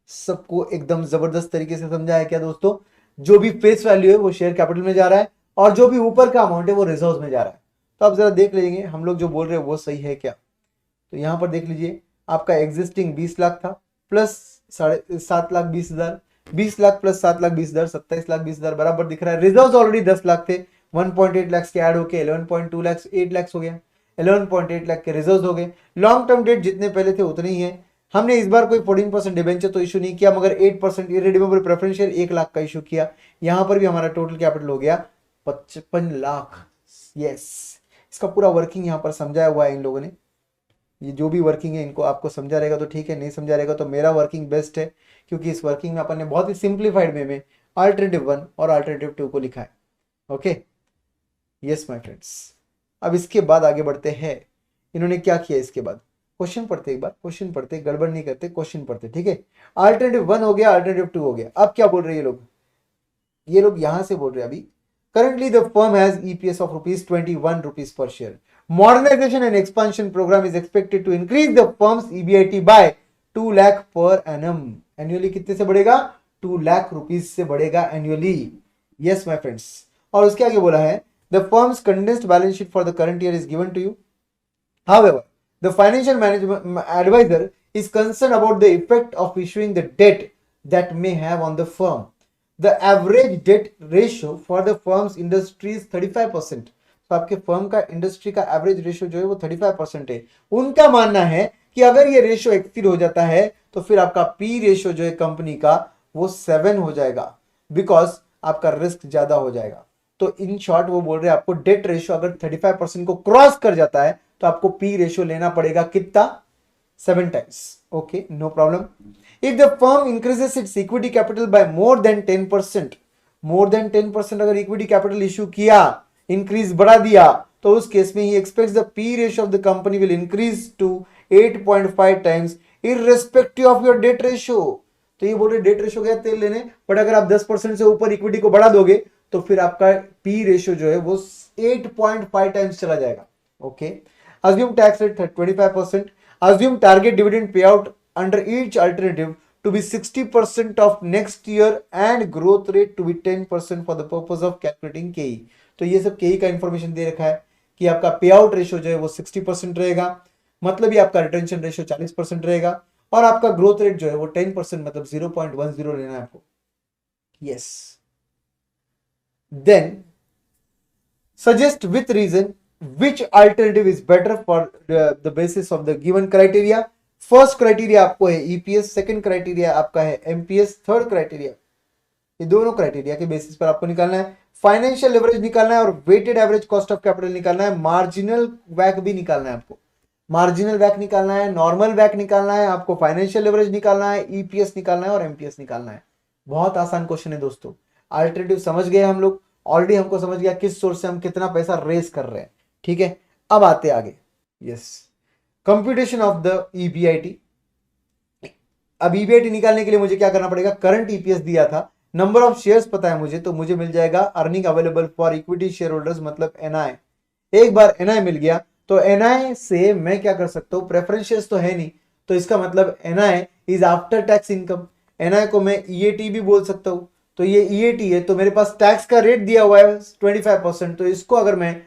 सबको एकदम जबरदस्त तरीके से समझा है क्या दोस्तों? जो भी फेस वैल्यू है वो शेयर कैपिटल में जा रहा है और जो भी ऊपर का अमाउंट है वो रिजर्व्स में जा रहा है। तो आप जरा देख लीजिए हम लोग जो बोल रहे हैं वो सही है क्या। तो यहां पर देख लीजिए आपका एग्जिस्टिंग 20 लाख था प्लस 7,20,000, 20 लाख प्लस 7,20,000, 27,20,000 बराबर दिख रहा है। रिजर्व्स ऑलरेडी 10 लाख थे, 1.8 लाख के ऐड होके 11.2 लाख 8 लाख हो गया, 11.8 लाख के रिजर्व्स हो गए। लॉन्ग टर्म डेट जितने पहले थे उतने ही है। हमने इस बार कोई 14% डिबेंचर तो इशू नहीं किया, मगर 8% इररिडीमेबल प्रेफरेंस शेयर 1 लाख का इशू किया। यहां पर भी हमारा टोटल कैपिटल हो गया 55 लाख। यस, इसका पूरा वर्किंग यहां पर समझाया हुआ है इन लोगों ने। ये जो भी वर्किंग है इनको आपको समझा रहेगा तो ठीक है, नहीं समझा रहेगा तो मेरा वर्किंग बेस्ट है, क्योंकि इस वर्किंग में अपन ने बहुत ही सिंप्लीफाइड वे में अल्टरनेटिव 1 और अल्टरनेटिव 2 को लिखा है। Okay, yes my friends. अब इसके बाद आगे बढ़ते हैं। इन्होंने क्या किया इसके बाद? क्वेश्चन पढ़ते, एक बार क्वेश्चन पढ़ते, गड़बड़ नहीं करते, क्वेश्चन पढ़ते, ठीक है। अल्टरनेटिव 1 हो गया, अल्टरनेटिव 2 हो गया। अब क्या बोल रहे हैं ये लोग यहां से बोल रहे हैं अभी, currently the firm has EPS of rupees 21 rupees per share. Modernization and expansion program is expected to increase the firm's EBIT by 2 lakh per annum. Annually कितने से बढ़ेगा? 2 लाख रुपीस से बढ़ेगा annually. Yes my friends. और उसके आगे बोला है the firm's condensed balance sheet for the current year is given to you. However, the financial management advisor is concerned about the effect of issuing the debt that may have on the firm. The average debt ratio for the firm's industry is 35%. तो आपके firm का industry का average ratio जो है वो 35% है। उनका मानना है कि अगर ये रेशियो एक्सीड हो जाता है तो फिर आपका पी रेशियो जो है कंपनी का वो 7 हो जाएगा, बिकॉज आपका रिस्क ज्यादा हो जाएगा। तो इन शॉर्ट वो बोल रहे हैं आपको डेट रेशियो अगर 35% को क्रॉस कर जाता है तो आपको पी रेशियो लेना पड़ेगा कितना? 7 times. Okay, no problem. If the firm increases its equity capital by more than 10%, अगर इक्विटी कैपिटल इश्यू किया, इंक्रीज बढ़ा दिया, तो उस केस में ही expects the P ratio of the company will increase to 8.5 times irrespective of your debt ratio. तो ये बोल रहे डेट रेशियो गया तेल लेने, बट अगर आप 10% से ऊपर इक्विटी को बढ़ा दोगे तो फिर आपका पी रेशियो जो है वो 8.5 times चला जाएगा। Okay, assume tax rate 25%. Assume target dividend payout under each alternative to be 60% of next year and growth rate to be 10% for the purpose of calculating KE. तो ये सब KE का information दे रखा है कि आपका पे आउट रेशियो जो है वो 60% रहेगा, मतलब ये आपका रिटेंशन रेशियो 40% रहेगा, और आपका ग्रोथ रेट जो है वो 10% मतलब 0.10 लेना है आपको। Yes, then suggest with reason which alternative is better for the basis of the given criteria. First criteria आपको है EPS, सेकंड क्राइटेरिया आपका है MPS, थर्ड क्राइटेरिया, ये दोनों क्राइटेरिया के बेसिस पर आपको निकालना है। फाइनेंशियल लेवरेज निकालना है और weighted average cost of capital निकालना है। मार्जिनल वैक भी निकालना है आपको, मार्जिनल वैक निकालना है, नॉर्मल वैक निकालना है, आपको फाइनेंशियल लेवरेज निकालना है, EPS निकालना है और MPS निकालना है। बहुत आसान क्वेश्चन है दोस्तों। अल्टरनेटिव समझ गए हम लोग, ऑलरेडी हमको समझ गया किस सोर्स से हम कितना पैसा रेस कर रहे हैं, ठीक है। अब आते आगे, yes, computation of the EBIT। अब EBIT निकालने के लिए मुझे क्या करना पड़ेगा? करंट EPS दिया था, नंबर ऑफ शेयर्स पता है मुझे, तो मुझे मिल जाएगा earning available for equity share holders मतलब NI। एक बार NI मिल गया तो NI से मैं क्या कर सकता हूं? प्रेफरेंस शेयर्स तो है नहीं, तो इसका मतलब NI is after tax income. NI को मैं EAT भी बोल सकता हूं, तो ये EAT है, तो मेरे पास टैक्स का रेट दिया हुआ है 25%, तो इसको अगर मैं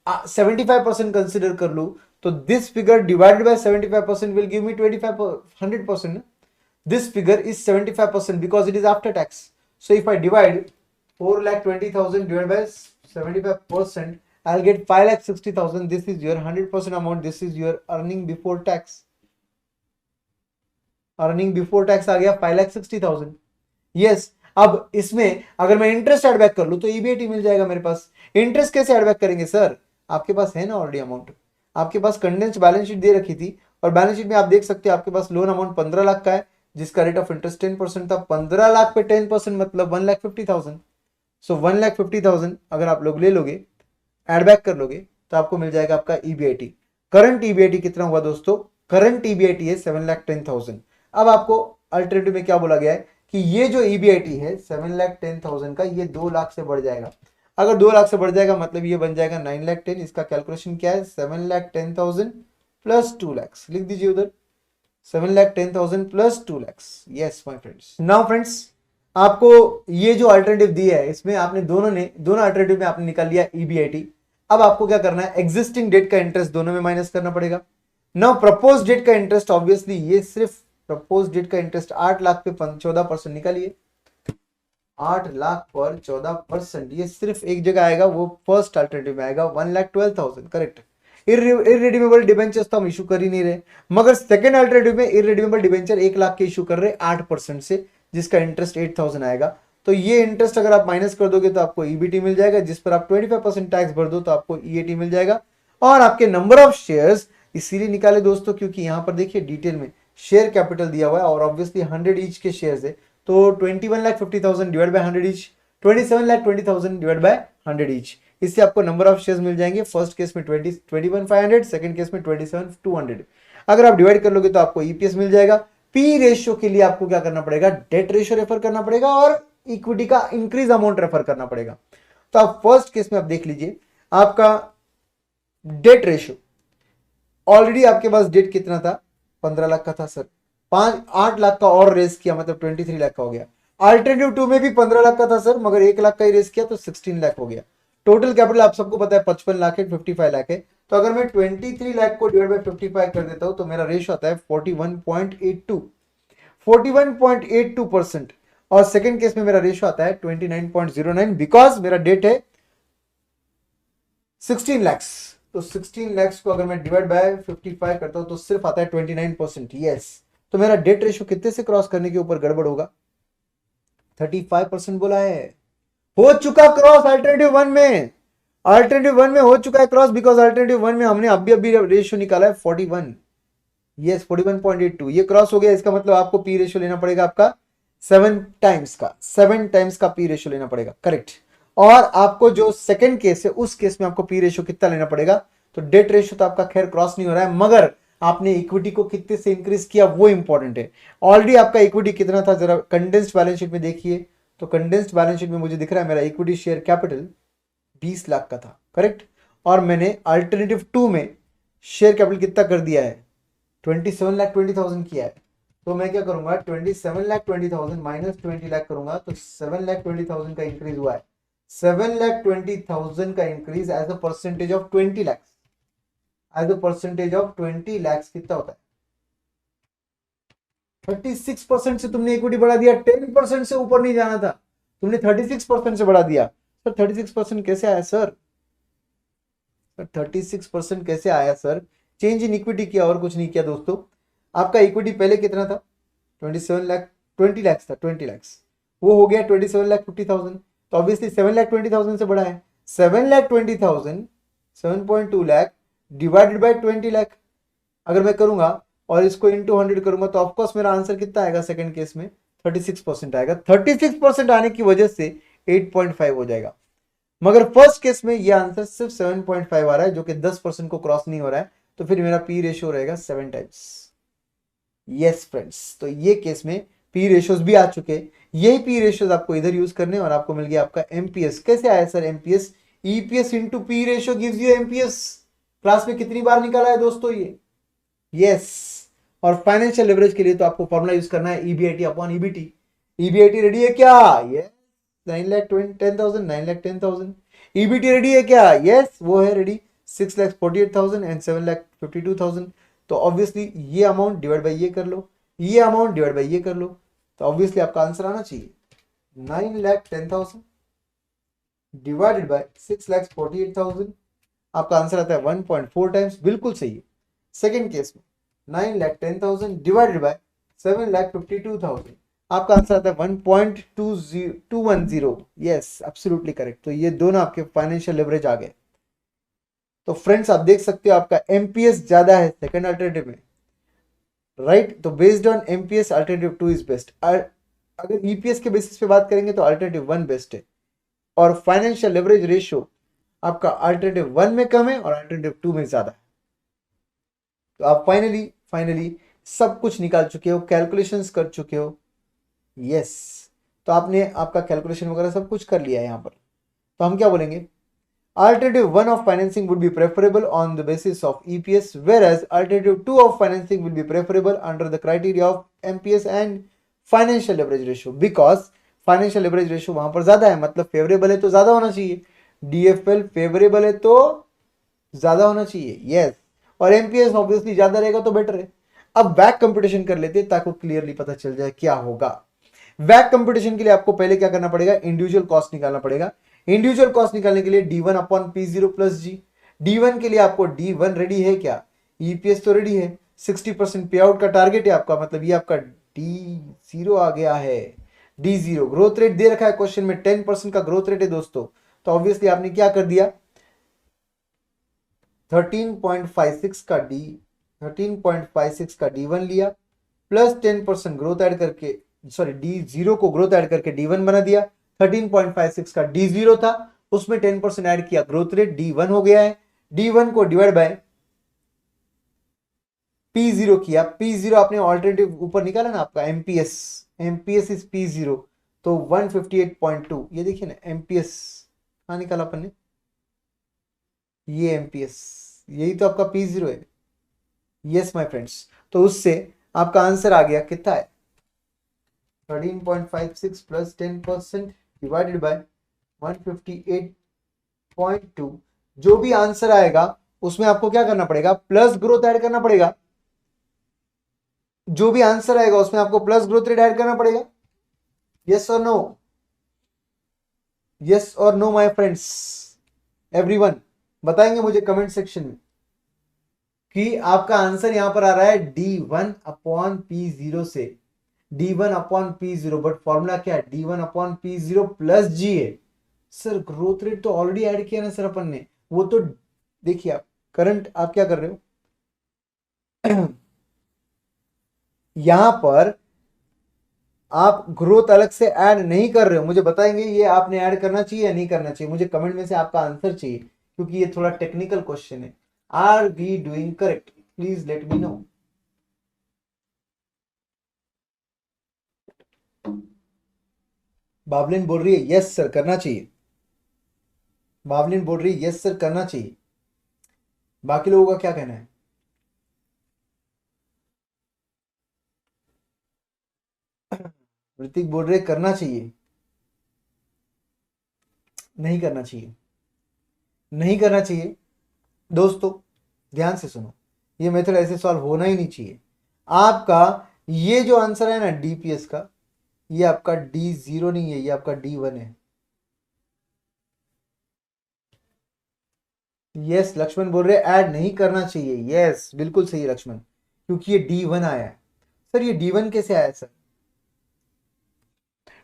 75% कंसिडर कर लू तो this figure divided by 75% will give me 100%. This figure is 75% because it is after tax. So if I divide 4,20,000 divided by 75%, I'll get 5,60,000. This is your 100% amount. This is your earning before tax. Earning before tax आ गया 5,60,000. Yes. अब इसमें अगर मैं interest add back कर लूं तो EBIT मिल जाएगा मेरे पास। इंटरेस्ट कैसे एड बैक करेंगे सर? आपके पास है ना ऑलरेडी अमाउंट, आपके पास कंडेंस्ड बैलेंस शीट दे रखी थी और बैलेंस शीट में आप देख सकते हैं आपके पास लोन अमाउंट 15 लाख का है जिसका रेट ऑफ इंटरेस्ट 10% था। 15 लाख पे 10% मतलब 1,50,000। सो 1,50,000 अगर आप लोग ले लोगे, एड बैक कर लोगे तो आपको मिल जाएगा आपका EBIT। करंट EBIT कितना हुआ दोस्तों? करंट EBIT है 7,10,000। अब आपको अल्टरनेटिव में क्या बोला गया है कि ये जो EBIT है 7,10,000 का, ये 2 लाख से बढ़ जाएगा। अगर 2 लाख से बढ़ जाएगा मतलब ये बन जाएगा 9,10,000। इसका कैलकुलेशन क्या है? 7,10,000 प्लस 2 लाख। लिख दीजिए उधर 7,10,000 plus 2 lakh. Yes my friends. Now friends, आपको ये जो अल्टरनेटिव दिया है इसमें आपने दोनों अल्टरनेटिव में आपने निकाल लिया EBIT। अब आपको क्या करना है? एग्जिस्टिंग डेट का इंटरेस्ट दोनों में माइनस करना पड़ेगा। नाउ प्रपोज डेट का इंटरेस्ट, ऑब्वियसली ये सिर्फ प्रपोज डेट का इंटरेस्ट 8 लाख पे 14% निकालिए। 8 लाख पर 14%, ये सिर्फ एक जगह आएगा, वो फर्स्ट अल्टरनेटिव में आएगा 1,12,000। करेक्ट। इररिडीमेबल डिबेंचर्स तो हम इशू कर ही नहीं रहे, मगर सेकंड अल्टरनेटिव में इररिडीमेबल डिबेंचर 1 लाख के इशू कर रहे 8% से, जिसका इंटरेस्ट 8,000 आएगा। तो ये इंटरेस्ट अगर आप माइनस कर दोगे तो आपको EBT मिल जाएगा, जिस पर आप 25% टैक्स भर दो तो आपको EAT मिल जाएगा। और आपके नंबर ऑफ शेयर्स इसीलिए निकाले दोस्तों क्योंकि यहां पर देखिए डिटेल में शेयर कैपिटल दिया हुआ है और ऑब्वियसली 100 ईच के शेयर्स है, तो 21,50,000 divide by 100 each, 27,20,000 divide by 100 each. इससे आपको नंबर ऑफ शेयर्स मिल जाएंगे। फर्स्ट केस में 21,500, सेकंड केस में 27,200। अगर आप डिवाइड कर लोगे तो आपको ईपीएस मिल जाएगा। पी रेशियो के लिए आपको क्या करना पड़ेगा, डेट रेशियो रेफर करना पड़ेगा और इक्विटी का इंक्रीज अमाउंट रेफर करना पड़ेगा। तो आप फर्स्ट केस में आप देख लीजिए, आपका डेट रेशियो ऑलरेडी आपके पास डेट कितना था, 15 लाख का था सर, 8 लाख का और रेस किया मतलब 23 लाख का हो गया। अल्टरनेटिव 2 में भी 15 लाख का था सर, मगर 1 लाख का ही रेस किया तो 16 लाख हो गया। टोटल कैपिटल आप सबको पता है 55 लाख है, 55 लाख है। तो अगर मैं 23 लाख को डिवाइड बाय 55 कर देता हूं तो मेरा रेशियो आता है 41.82, 41.82%। और सेकंड केस में मेरा रेशियो आता है 29.09 बिकॉज मेरा डेट है 16 लैक्स। तो 16 लैक्स को अगर मैं डिवाइड बाय 55 करता हूं तो सिर्फ आता है 29%। यस, तो मेरा डेट रेशियो कितने से क्रॉस करने के ऊपर गड़बड़ होगा, 35% बोला है। हो चुका क्रॉस अल्टरनेटिव 1 में, अल्टरनेटिव 1 में हो चुका है क्रॉस, बिकॉज अल्टरनेटिव 1 में हमने अभी अभी रेशियो निकाला है 41। यस, 41.82 ये क्रॉस हो गया। इसका मतलब आपको पी रेशियो लेना पड़ेगा आपका 7 टाइम्स का, 7 टाइम्स का पी रेशियो लेना पड़ेगा, करेक्ट। और आपको जो सेकंड केस है उस केस में आपको पी रेशियो कितना लेना पड़ेगा, तो डेट रेशियो तो आपका खैर क्रॉस नहीं हो रहा है, मगर आपने इक्विटी को कितने से इंक्रीज किया वो इंपॉर्टेंट है। ऑलरेडी आपका इक्विटी कितना था, जरा कंडेंस्ड बैलेंस शीट में देखिए। तो कंडेंस्ड बैलेंस शीट में मुझे दिख रहा है मेरा इक्विटी शेयर कैपिटल 20 लाख का था, करेक्ट। और मैंने अल्टरनेटिव 2 में शेयर कैपिटल कितना कर दिया है, 27,20,000 किया है। तो मैं क्या करूंगा, 27,20,000 माइनस 20 लाख करूंगा तो 7,20,000 का इंक्रीज हुआ है। 7,20,000 का increase as a percentage of 20 lakh, as a percentage of 20 lakh कितना होता है, 36% से तुमने इक्विटी बढ़ा दिया, 10% से ऊपर नहीं जाना था, तुमने 36% से बढ़ा दिया। सर 36% कैसे आया सर, 36% कैसे आया सर, चेंज इन इक्विटी किया और कुछ नहीं किया दोस्तों। आपका इक्विटी पहले कितना था, 27 लाख, 20 लाख था, 20 लाख वो हो गया 27,50,000। तो ऑब्वियसली 7,20,000 से बढ़ा है। 7,20,000 7.2 लाख डिवाइडेड बाय 20 लाख अगर मैं करूंगा और इसको इंटू 100 करूंगा तो ऑफकोर्स मेरा आंसर कितना आएगा, सेकंड केस में 36% आएगा। 36% आने की वजह से 8.5 हो जाएगा, मगर फर्स्ट केस में ये आंसर सिर्फ 7.5 आ रहा है जो कि 10% को क्रॉस नहीं हो रहा है। तो फिर मेरा पी रेशियो रहेगा 7 टाइम्स। यस फ्रेंड्स, तो ये केस में पी रेशियोज भी आ चुके हैं। यही पी रेशियोज आपको इधर यूज करने और आपको मिल गया आपका एमपीएस। कैसे आया sir MPS, EPS into P ratio gives you MPS. Class में कितनी बार निकाला है दोस्तों ये, यस। और फाइनेंशियल लेवरेज के लिए तो आपको फॉर्मुला यूज करना है EBIT upon EBT. EBIT ready है क्या, ये 9,10,000 9,10,000। ईबीटी रेडी है क्या, यस वो है रेडी, 6,48,000 एंड 7,52,000। तो ऑब्वियसली ये अमाउंट डिवाइड बाय ये कर लो, ये अमाउंट डिवाइड बाय ये कर लो, तो ऑब्वियसली आपका आंसर आना चाहिए 9,10,000 डिवाइडेड बाय 6,48,000। आपका आंसर आता है 1.4 टाइम्स, बिल्कुल सही है। सेकेंड केस में 9,10,000 डिवाइडेड बाय 7,52,000, आपका आंसर आता है 1.210। Yes absolutely correct. तो ये दोनों आपके फाइनेंशियल लेवरेज आ गए। तो फ्रेंड्स आप देख सकते हो आपका एमपीएस ज्यादा है सेकंड अल्टरनेटिव में, राइट। तो based on MPS alternative 2 is best. अगर ईपीएस के बेसिस पे बात करेंगे तो अल्टरनेटिव 1 बेस्ट है। और फाइनेंशियल लेवरेज रेशियो आपका अल्टरनेटिव 1 में कम है और अल्टरनेटिव 2 में ज्यादा है। तो आप फाइनली सब कुछ निकाल चुके हो, कैलकुलेशंस कर चुके हो, यस। तो आपने आपका कैलकुलेशन वगैरह सब कुछ कर लिया है यहाँ पर। तो हम क्या बोलेंगे, alternative 1 of financing would be preferable on the basis of EPS, whereas alternative 2 of financing will be preferable under the criteria of MPS and financial leverage ratio, because financial leverage ratio वहां पर ज्यादा है, मतलब favourable है तो ज्यादा होना चाहिए, DFL फेवरेबल है तो ज्यादा होना चाहिए, यस। और MPS ऑब्वियसली ज्यादा रहेगा तो बेटर है। अब बैक कंप्यूटेशन कर लेते ताकि क्लियरली पता चल जाए क्या होगा। बैक कंप्यूटेशन के लिए आपको पहले क्या करना पड़ेगा, इंडिविजुअल कॉस्ट निकालना पड़ेगा। इंडिविजुअल कॉस्ट निकालने के लिए D1 अपॉन P0 प्लस जी। D1 के लिए आपको D1 रेडी है क्या, ईपीएस तो रेडी है, 60% पे आउट का टारगेट है आपका, मतलब ये आपका D0 आ गया है। D0 ग्रोथ रेट दे रखा है क्वेश्चन में, 10% का ग्रोथ रेट है दोस्तों। तो ऑब्वियसली आपने क्या कर दिया, 13.56 का D1 लिया प्लस 10% ग्रोथ ऐड करके, सॉरी D0 को ग्रोथ ऐड करके D1 बना दिया। 13.56 का D0 था, उसमें 10% ऐड किया, ग्रोथ रेट D1 हो गया है। D1 को डिवाइड बाय P0 किया, P0 आपने ऑल्टरनेटिव ऊपर निकाला ना आपका एमपीएस, एमपीएस इज P0, तो 158.2, ये देखिए ना एमपीएस कहाँ निकाला अपन ने, ये एमपीएस, यही तो आपका P0 है। यस माय फ्रेंड्स, तो उससे आपका आंसर आ गया कितना है, 13.56 प्लस 10% डिवाइडेड बाय 158.2। जो भी आंसर आएगा उसमें आपको क्या करना पड़ेगा, प्लस ग्रोथ ऐड करना पड़ेगा। जो भी आंसर आएगा उसमें आपको प्लस ग्रोथ रेट ऐड करना पड़ेगा। यस और नो, यस और नो माय फ्रेंड्स, एवरीवन बताएंगे मुझे कमेंट सेक्शन में कि आपका आंसर यहां पर आ रहा है D1/P0 से, D1/P0, बट फॉर्मूला क्या है, D1/P0 प्लस जी है। सर ग्रोथ रेट तो ऑलरेडी ऐड किया ना सर अपन ने, वो तो देखिए आप करंट आप क्या कर रहे हो यहां पर आप ग्रोथ अलग से ऐड नहीं कर रहे हो, मुझे बताएंगे ये आपने ऐड करना चाहिए या नहीं करना चाहिए, मुझे कमेंट में से आपका आंसर चाहिए, क्योंकि ये थोड़ा टेक्निकल क्वेश्चन है। Are we doing correct, please let me know. बावलिन बोल रही है यस सर करना चाहिए, बावलिन बोल रही है यस सर करना चाहिए। बाकी लोगों का क्या कहना है, ऋतिक बोल रहे करना चाहिए, नहीं करना चाहिए, नहीं करना चाहिए। दोस्तों ध्यान से सुनो, ये मेथड ऐसे सॉल्व होना ही नहीं चाहिए। आपका ये जो आंसर है ना डीपीएस का, ये आपका D0 नहीं है, ये आपका D1 है। यस लक्ष्मण बोल रहे ऐड नहीं करना चाहिए, यस बिल्कुल सही है लक्ष्मण, क्योंकि ये D1 आया है। सर ये D1 कैसे आया सर,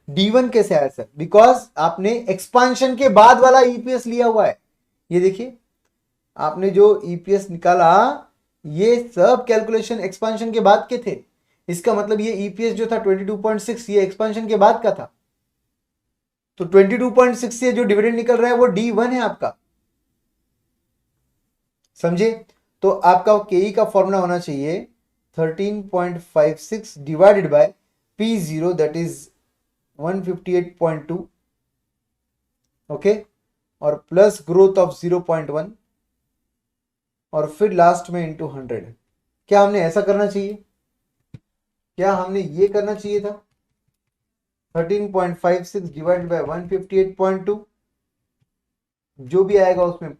D1 कैसे आया सर, बिकॉज आपने एक्सपांशन के बाद वाला ईपीएस लिया हुआ है। ये देखिए आपने जो ईपीएस निकाला, ये सब कैलकुलेशन एक्सपांशन के बाद के थे। इसका मतलब ये ईपीएस जो था 22.6, ये एक्सपांशन के बाद का था, तो 22.6 से जो डिविडेंड निकल रहा है वो D1 है आपका, समझे। तो आपका केई का फॉर्मूला होना चाहिए 13.56 divided by P0 that is 158.2, okay, और प्लस ग्रोथ ऑफ 0.1 और फिर लास्ट में इंटू 100। क्या हमने ऐसा करना चाहिए, क्या हमने ये करना चाहिए था, 13.56 डिवाइडेड बाय 158.2, जो भी आएगा उसमें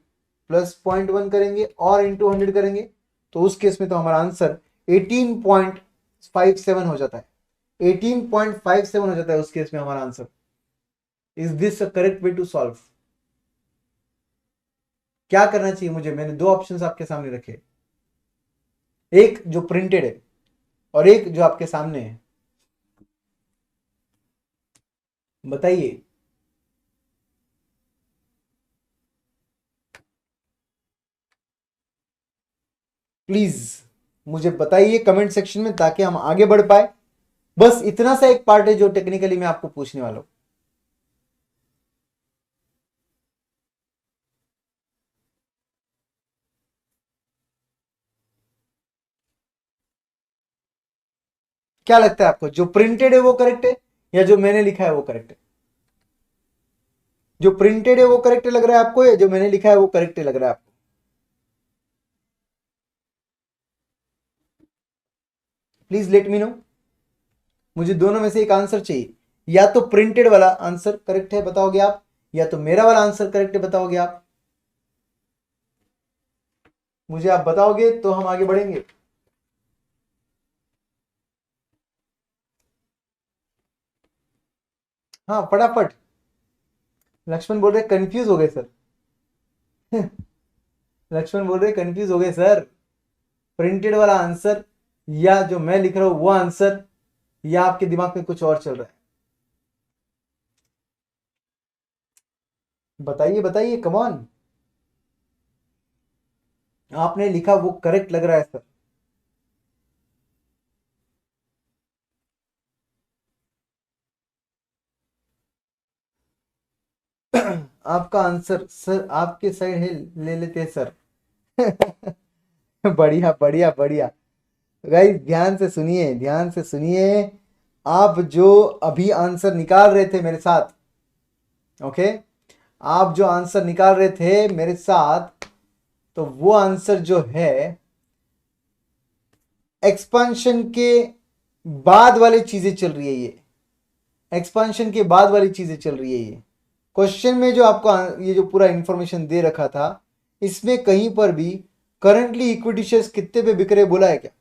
प्लस 0.1 करेंगे और इंटू 100 करेंगे, तो उस केस में तो हमारा आंसर 18.57 हो जाता है, 18.57 हो जाता है उस केस में हमारा answer. Is this a correct way to solve, क्या करना चाहिए मुझे, मैंने दो ऑप्शंस आपके सामने रखे, एक जो प्रिंटेड है और एक जो आपके सामने है, बताइए। प्लीज मुझे बताइए कमेंट सेक्शन में, ताकि हम आगे बढ़ पाए। बस इतना सा एक पार्ट है जो टेक्निकली मैं आपको पूछने वाला हूं। क्या लगता है आपको, जो प्रिंटेड है वो करेक्ट है या जो मैंने लिखा है वो करेक्ट है, जो प्रिंटेड है वो करेक्ट लग रहा है आपको या जो मैंने लिखा है वो करेक्ट लग रहा है आपको, प्लीज लेट मी नो। मुझे दोनों में से एक आंसर चाहिए, या तो प्रिंटेड वाला आंसर करेक्ट है बताओगे आप, या तो मेरा वाला आंसर करेक्ट है बताओगे आप। मुझे आप बताओगे तो हम आगे बढ़ेंगे। हाँ फटाफट, लक्ष्मण बोल रहे कंफ्यूज हो गए सर लक्ष्मण बोल रहे कंफ्यूज हो गए सर, प्रिंटेड वाला आंसर या जो मैं लिख रहा हूं वो आंसर, या आपके दिमाग में कुछ और चल रहा है, बताइए बताइए कम ऑन। आपने लिखा वो करेक्ट लग रहा है सर, आपका आंसर सर आपके साइड है, ले लेते हैं सर बढ़िया बढ़िया बढ़िया, गाइस ध्यान से सुनिए, ध्यान से सुनिए। आप जो अभी आंसर निकाल रहे थे मेरे साथ, ओके, आप जो आंसर निकाल रहे थे मेरे साथ, तो वो आंसर जो है एक्सपांशन के बाद वाली चीजें चल रही है। ये एक्सपांशन के बाद वाली चीजें चल रही है। ये क्वेश्चन में जो आपको ये जो पूरा इंफॉर्मेशन दे रखा था, इसमें कहीं पर भी करंटली इक्विटी शेयर्स कितने पे बिक रहे बोला है क्या?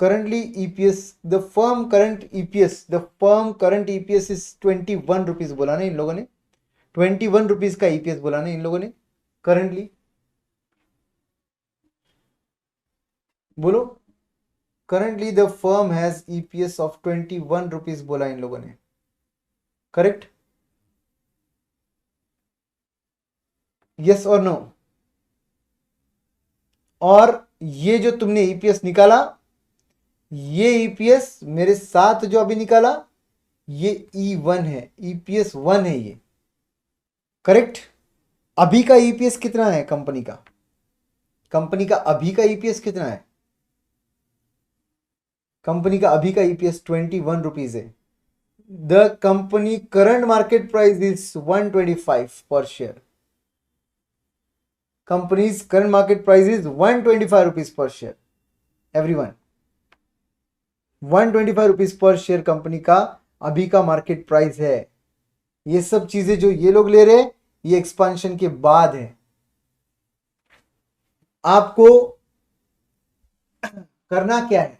Currently EPS, the firm current EPS is 21 rupees बोला ना इन लोगों ने, 21 रुपीज का ईपीएस बोला ना इन लोगों ने करंटली। बोलो, currently the firm has EPS of 21 rupees बोला इन लोगों ने, करेक्ट? यस और नो? और ये जो तुमने ईपीएस निकाला, ये ईपीएस मेरे साथ जो अभी निकाला, ये E1 है, ईपीएस 1 है ये, करेक्ट? अभी का ईपीएस कितना है कंपनी का? कंपनी का अभी का ईपीएस कितना है? कंपनी का अभी का ईपीएस 21 रुपीज है। The company current market price is 125 पर share. Companies current market price is 125 rupees per share. Everyone, 125 rupees per share company का अभी का मार्केट प्राइस है। ये सब चीजें जो ये लोग ले रहे हैं, ये एक्सपांशन के बाद है। आपको करना क्या है?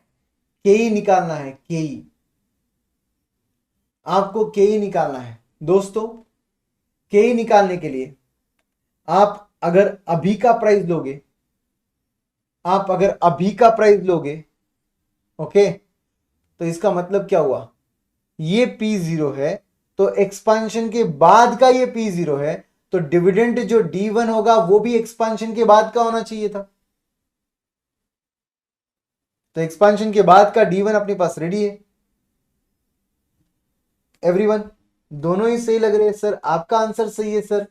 केई निकालना है, केई। आपको केई निकालना है दोस्तों। केई निकालने के लिए आप अगर अभी का प्राइस लोगे, आप अगर अभी का प्राइस लोगे, ओके, तो इसका मतलब क्या हुआ? ये P0 है, तो एक्सपांशन के बाद का ये P0 है, तो डिविडेंड जो D1 होगा वो भी एक्सपांशन के बाद का होना चाहिए था। तो एक्सपांशन के बाद का D1 अपने पास रेडी है। एवरीवन, दोनों ही सही लग रहे हैं सर? आपका आंसर सही है सर?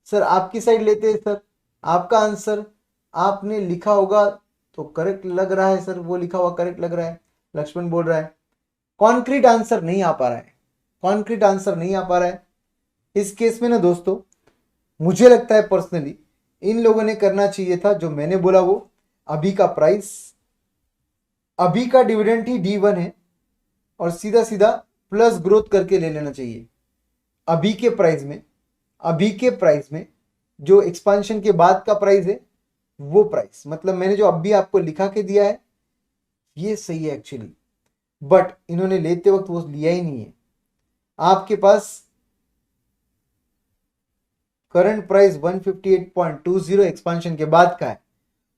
सर आपकी साइड लेते हैं सर। आपका आंसर आपने लिखा होगा तो करेक्ट लग रहा है सर, वो लिखा हुआ करेक्ट लग रहा है। लक्ष्मण बोल रहा है कॉन्क्रीट आंसर नहीं आ पा रहा है, कॉन्क्रीट आंसर नहीं आ पा रहा है। इस केस में ना दोस्तों, मुझे लगता है पर्सनली इन लोगों ने करना चाहिए था जो मैंने बोला, वो अभी का प्राइस, अभी का डिविडेंड ही D1 है, और सीधा सीधा प्लस ग्रोथ करके ले लेना चाहिए। अभी के प्राइस में, अभी के प्राइस में जो एक्सपांशन के बाद का प्राइस है, वो प्राइस, मतलब मैंने जो अभी आपको लिखा के दिया है ये सही है एक्चुअली, बट इन्होंने लेते वक्त वो लिया ही नहीं है। आपके पास करंट प्राइस 158.20 एक्सपांशन के बाद का है,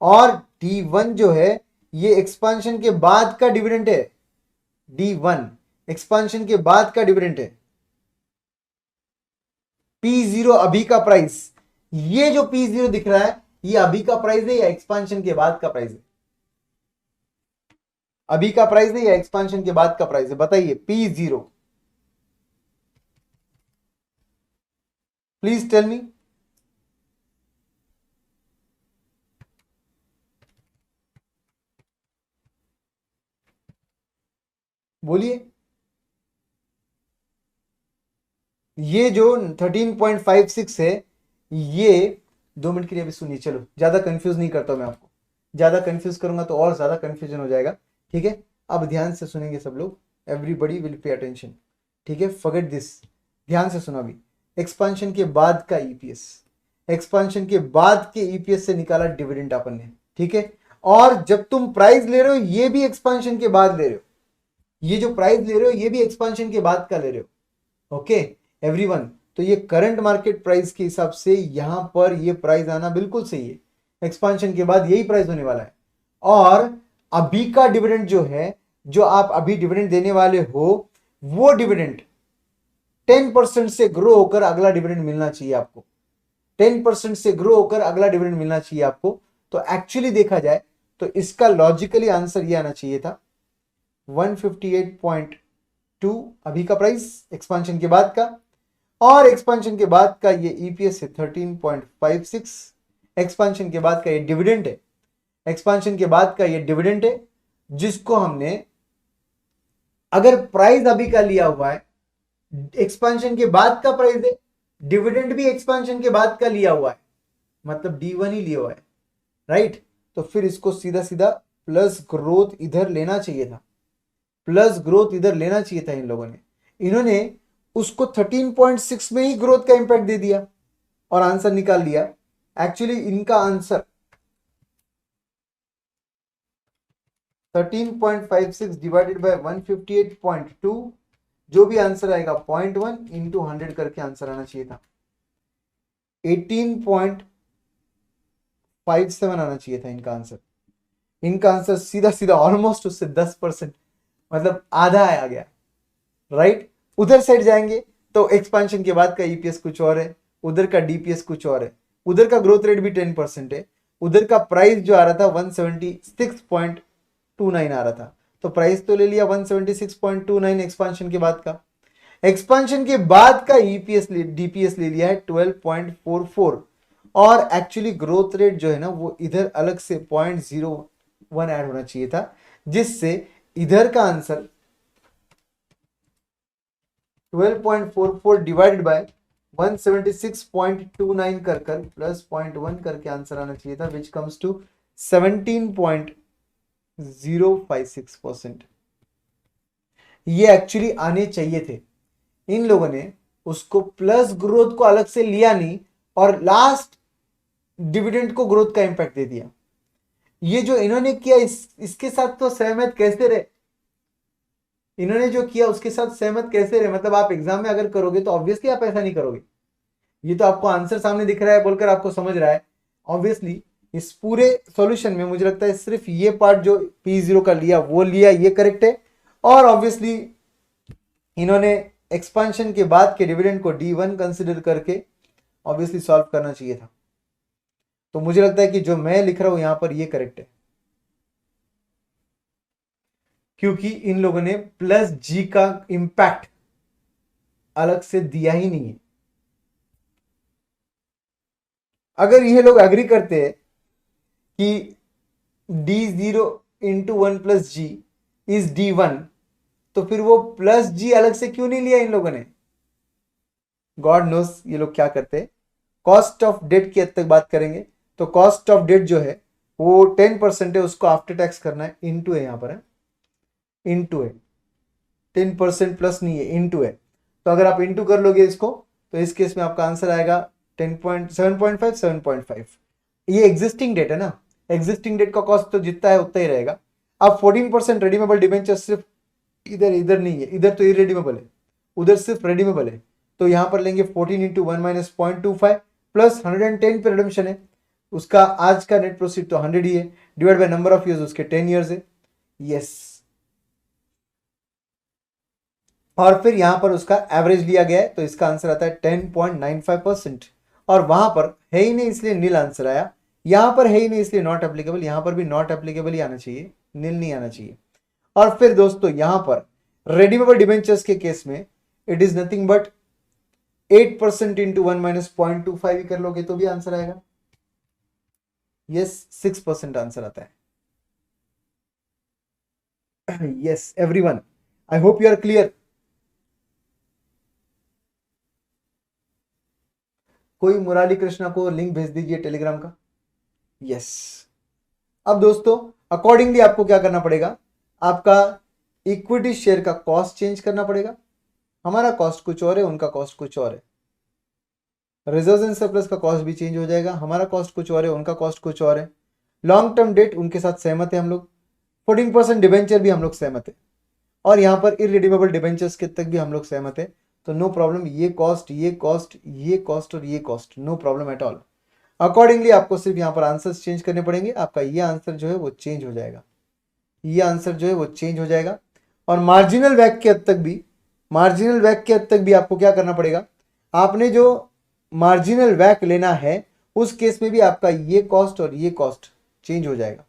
और D1 जो है ये एक्सपांशन के बाद का डिविडेंड है। D1 एक्सपांशन के बाद का डिविडेंड है। P0 अभी का प्राइस, ये जो P0 दिख रहा है ये अभी का प्राइस है या एक्सपांशन के बाद का प्राइस है? अभी का प्राइस है या एक्सपांशन के बाद का प्राइस है? बताइए P0, प्लीज टेल मी। बोलिए। ये जो 13.56 है, ये 2 मिनट के लिए अभी सुनिए, चलो ज्यादा कंफ्यूज नहीं करता मैं आपको, ज्यादा कंफ्यूज करूंगा तो और ज्यादा कंफ्यूजन हो जाएगा, ठीक है? अब ध्यान से सुनेंगे सब लोग, एवरीबडी विल पे अटेंशन, ठीक है? फॉरगेट दिस, ध्यान से सुना। अभी एक्सपांशन के बाद का ईपीएस, एक्सपांशन के बाद के ईपीएस से निकाला डिविडेंड अपन ने, ठीक है? और जब तुम प्राइस ले रहे हो ये भी एक्सपांशन के बाद ले रहे हो, ये जो प्राइस ले रहे हो ये भी एक्सपांशन के बाद का ले रहे हो, ओके एवरीवन? तो ये करंट मार्केट प्राइस के हिसाब से यहां पर ये प्राइस आना बिल्कुल सही है, एक्सपांशन के बाद यही प्राइस होने वाला है। और अभी का डिविडेंड जो है, जो आप अभी डिविडेंड देने वाले हो, वो डिविडेंड 10% से ग्रो होकर अगला डिविडेंड मिलना चाहिए आपको, 10% से ग्रो होकर अगला डिविडेंड मिलना चाहिए आपको। तो एक्चुअली देखा जाए तो इसका लॉजिकली आंसर ये आना चाहिए था 158.2 अभी का प्राइस एक्सपांशन के बाद का, और एक्सपांशन के बाद का ये ईपीएस है 13.56, एक्सपांशन के बाद का ये डिविडेंड है, एक्सपांशन के बाद का ये डिविडेंड है, जिसको हमने अगर प्राइस अभी का लिया हुआ है, एक्सपांशन के बाद का प्राइस है, डिविडेंड भी एक्सपांशन के बाद का लिया हुआ है, मतलब D1 ही लिया हुआ है, राइट। तो फिर इसको सीधा सीधा प्लस ग्रोथ इधर लेना चाहिए था, प्लस ग्रोथ इधर लेना चाहिए था इन लोगों ने। इन्होंने उसको 13.6 में ही ग्रोथ का इंपैक्ट दे दिया और आंसर निकाल लिया। एक्चुअली इनका आंसर 13.56 डिवाइडेड बाय 158.2, जो भी आंसर आएगा 0.1 इंटू 100 करके आंसर आना चाहिए था। 18.57 आना चाहिए था इनका आंसर। इनका आंसर सीधा सीधा ऑलमोस्ट उससे 10%, मतलब आधा आ गया, राइट। उधर साइड जाएंगे तो एक्सपांशन के बाद का ईपीएस कुछ और है, उधर का डीपीएस कुछ और है, उधर का ग्रोथ रेट भी 10% है, उधर का प्राइस जो आ रहा था 176.29 आ रहा था। तो प्राइस तो ले लिया 176.29 एक्सपांशन के बाद का। एक्सपांशन के बाद का ईपीएस डीपीएस ले लिया है 12.44, और एक्चुअली ग्रोथ रेट जो है ना वो इधर अलग से 0.01 ऐड होना चाहिए था, जिससे इधर का आंसर 12.44 डिवाइडेड बाय 176.29 कर प्लस 0.1 करके आंसर आना चाहिए था, विच कम्स टू 17.056%। ये एक्चुअली आने चाहिए थे। इन लोगों ने उसको प्लस ग्रोथ को अलग से लिया नहीं और लास्ट डिविडेंड को ग्रोथ का इंपैक्ट दे दिया। ये जो इन्होंने किया इसके साथ तो सहमत कैसे रहे? इन्होंने जो किया उसके साथ सहमत कैसे रहे? मतलब आप एग्जाम में अगर करोगे तो ऑब्वियसली आप ऐसा नहीं करोगे। ये तो आपको आंसर सामने दिख रहा है बोलकर आपको समझ रहा है। ऑब्वियसली इस पूरे सॉल्यूशन में मुझे लगता है सिर्फ ये पार्ट जो P0 का लिया वो लिया, ये करेक्ट है। और ऑब्वियसली इन्होंने एक्सपांशन के बाद के डिविडेंड को D1 कंसिडर करके ऑब्वियसली सॉल्व करना चाहिए था। तो मुझे लगता है कि जो मैं लिख रहा हूं यहां पर ये करेक्ट है, क्योंकि इन लोगों ने प्लस जी का इंपैक्ट अलग से दिया ही नहीं है। अगर ये लोग एग्री करते हैं कि D0 into 1 plus ji is D1, तो फिर वो प्लस जी अलग से क्यों नहीं लिया इन लोगों ने? गॉड नोस ये लोग क्या करते हैं। कॉस्ट ऑफ डेट की हद तक बात करेंगे तो कॉस्ट ऑफ डेट जो है वो 10% है, उसको आफ्टर टैक्स करना है, इनटू है, यहां पर है इनटू है, 10% प्लस नहीं है, इनटू है। तो अगर आप इनटू कर लोगे इसको तो इस केस में आपका आंसर आएगा 7.5 ये एग्जिस्टिंग डेट है ना, एग्जिस्टिंग डेट का कॉस्ट तो जितना है उतना ही रहेगा। अब 14% रेडीमेबल डिबेंचर सिर्फ इधर नहीं है, इधर तो इरेडीमेबल है, उधर सिर्फ रेडीमेबल है। तो यहां पर लेंगे 14 इंटू 1 माइनस 0.25 प्लस 110 पे रिडम्पशन है, उसका आज का नेट प्रोसीड तो 100 ही है, divide by number of years उसके 10 ईयर्स है। यस, और फिर यहां पर उसका एवरेज लिया गया है तो इसका आंसर आता है 10.95%। और वहां पर है ही नहीं इसलिए नील आंसर आया, यहां पर है ही नहीं इसलिए नॉट एप्लीकेबल, यहां पर भी नॉट एप्लीकेबल ही आना चाहिए, नील नहीं आना चाहिए। और फिर दोस्तों यहां पर रेडीमेबल डिबेंचर्स के केस में it is nothing but 8% into 1 minus 0.25 कर लोगे तो भी आंसर आएगा। यस, 6% आंसर आता है। Yes everyone, I hope you are clear. कोई मुरारी कृष्णा को लिंक भेज दीजिए टेलीग्राम का। यस, अब दोस्तों अकॉर्डिंगली आपको क्या करना पड़ेगा, आपका इक्विटी शेयर का कॉस्ट चेंज करना पड़ेगा। हमारा कॉस्ट कुछ और है, उनका कॉस्ट कुछ और है। रिजर्व्स एंड सरप्लस का कॉस्ट भी चेंज हो जाएगा, हमारा कॉस्ट कुछ और है, उनका कॉस्ट कुछ और है। लॉन्ग टर्म डेट उनके साथ सहमत है हम लोग, 14% डिबेंचर भी हम लोग सहमत है, और यहां पर इरेडीमेबल डिबेंचर्स के तक भी हम लोग सहमत है। तो नो प्रॉब्लम, ये कॉस्ट ये कॉस्ट ये कॉस्ट और ये cost, no problem at all. Accordingly आपको सिर्फ यहाँ पर आंसर्स चेंज करने पड़ेंगे, आपका ये आंसर जो है वो चेंज हो जाएगा, ये आंसर जो है वो चेंज हो जाएगा। और मार्जिनल वैक के हद तक भी, मार्जिनल वैक के हद तक भी आपको क्या करना पड़ेगा, आपने जो मार्जिनल वैक लेना है उस केस में भी आपका ये कॉस्ट और ये कॉस्ट चेंज हो जाएगा।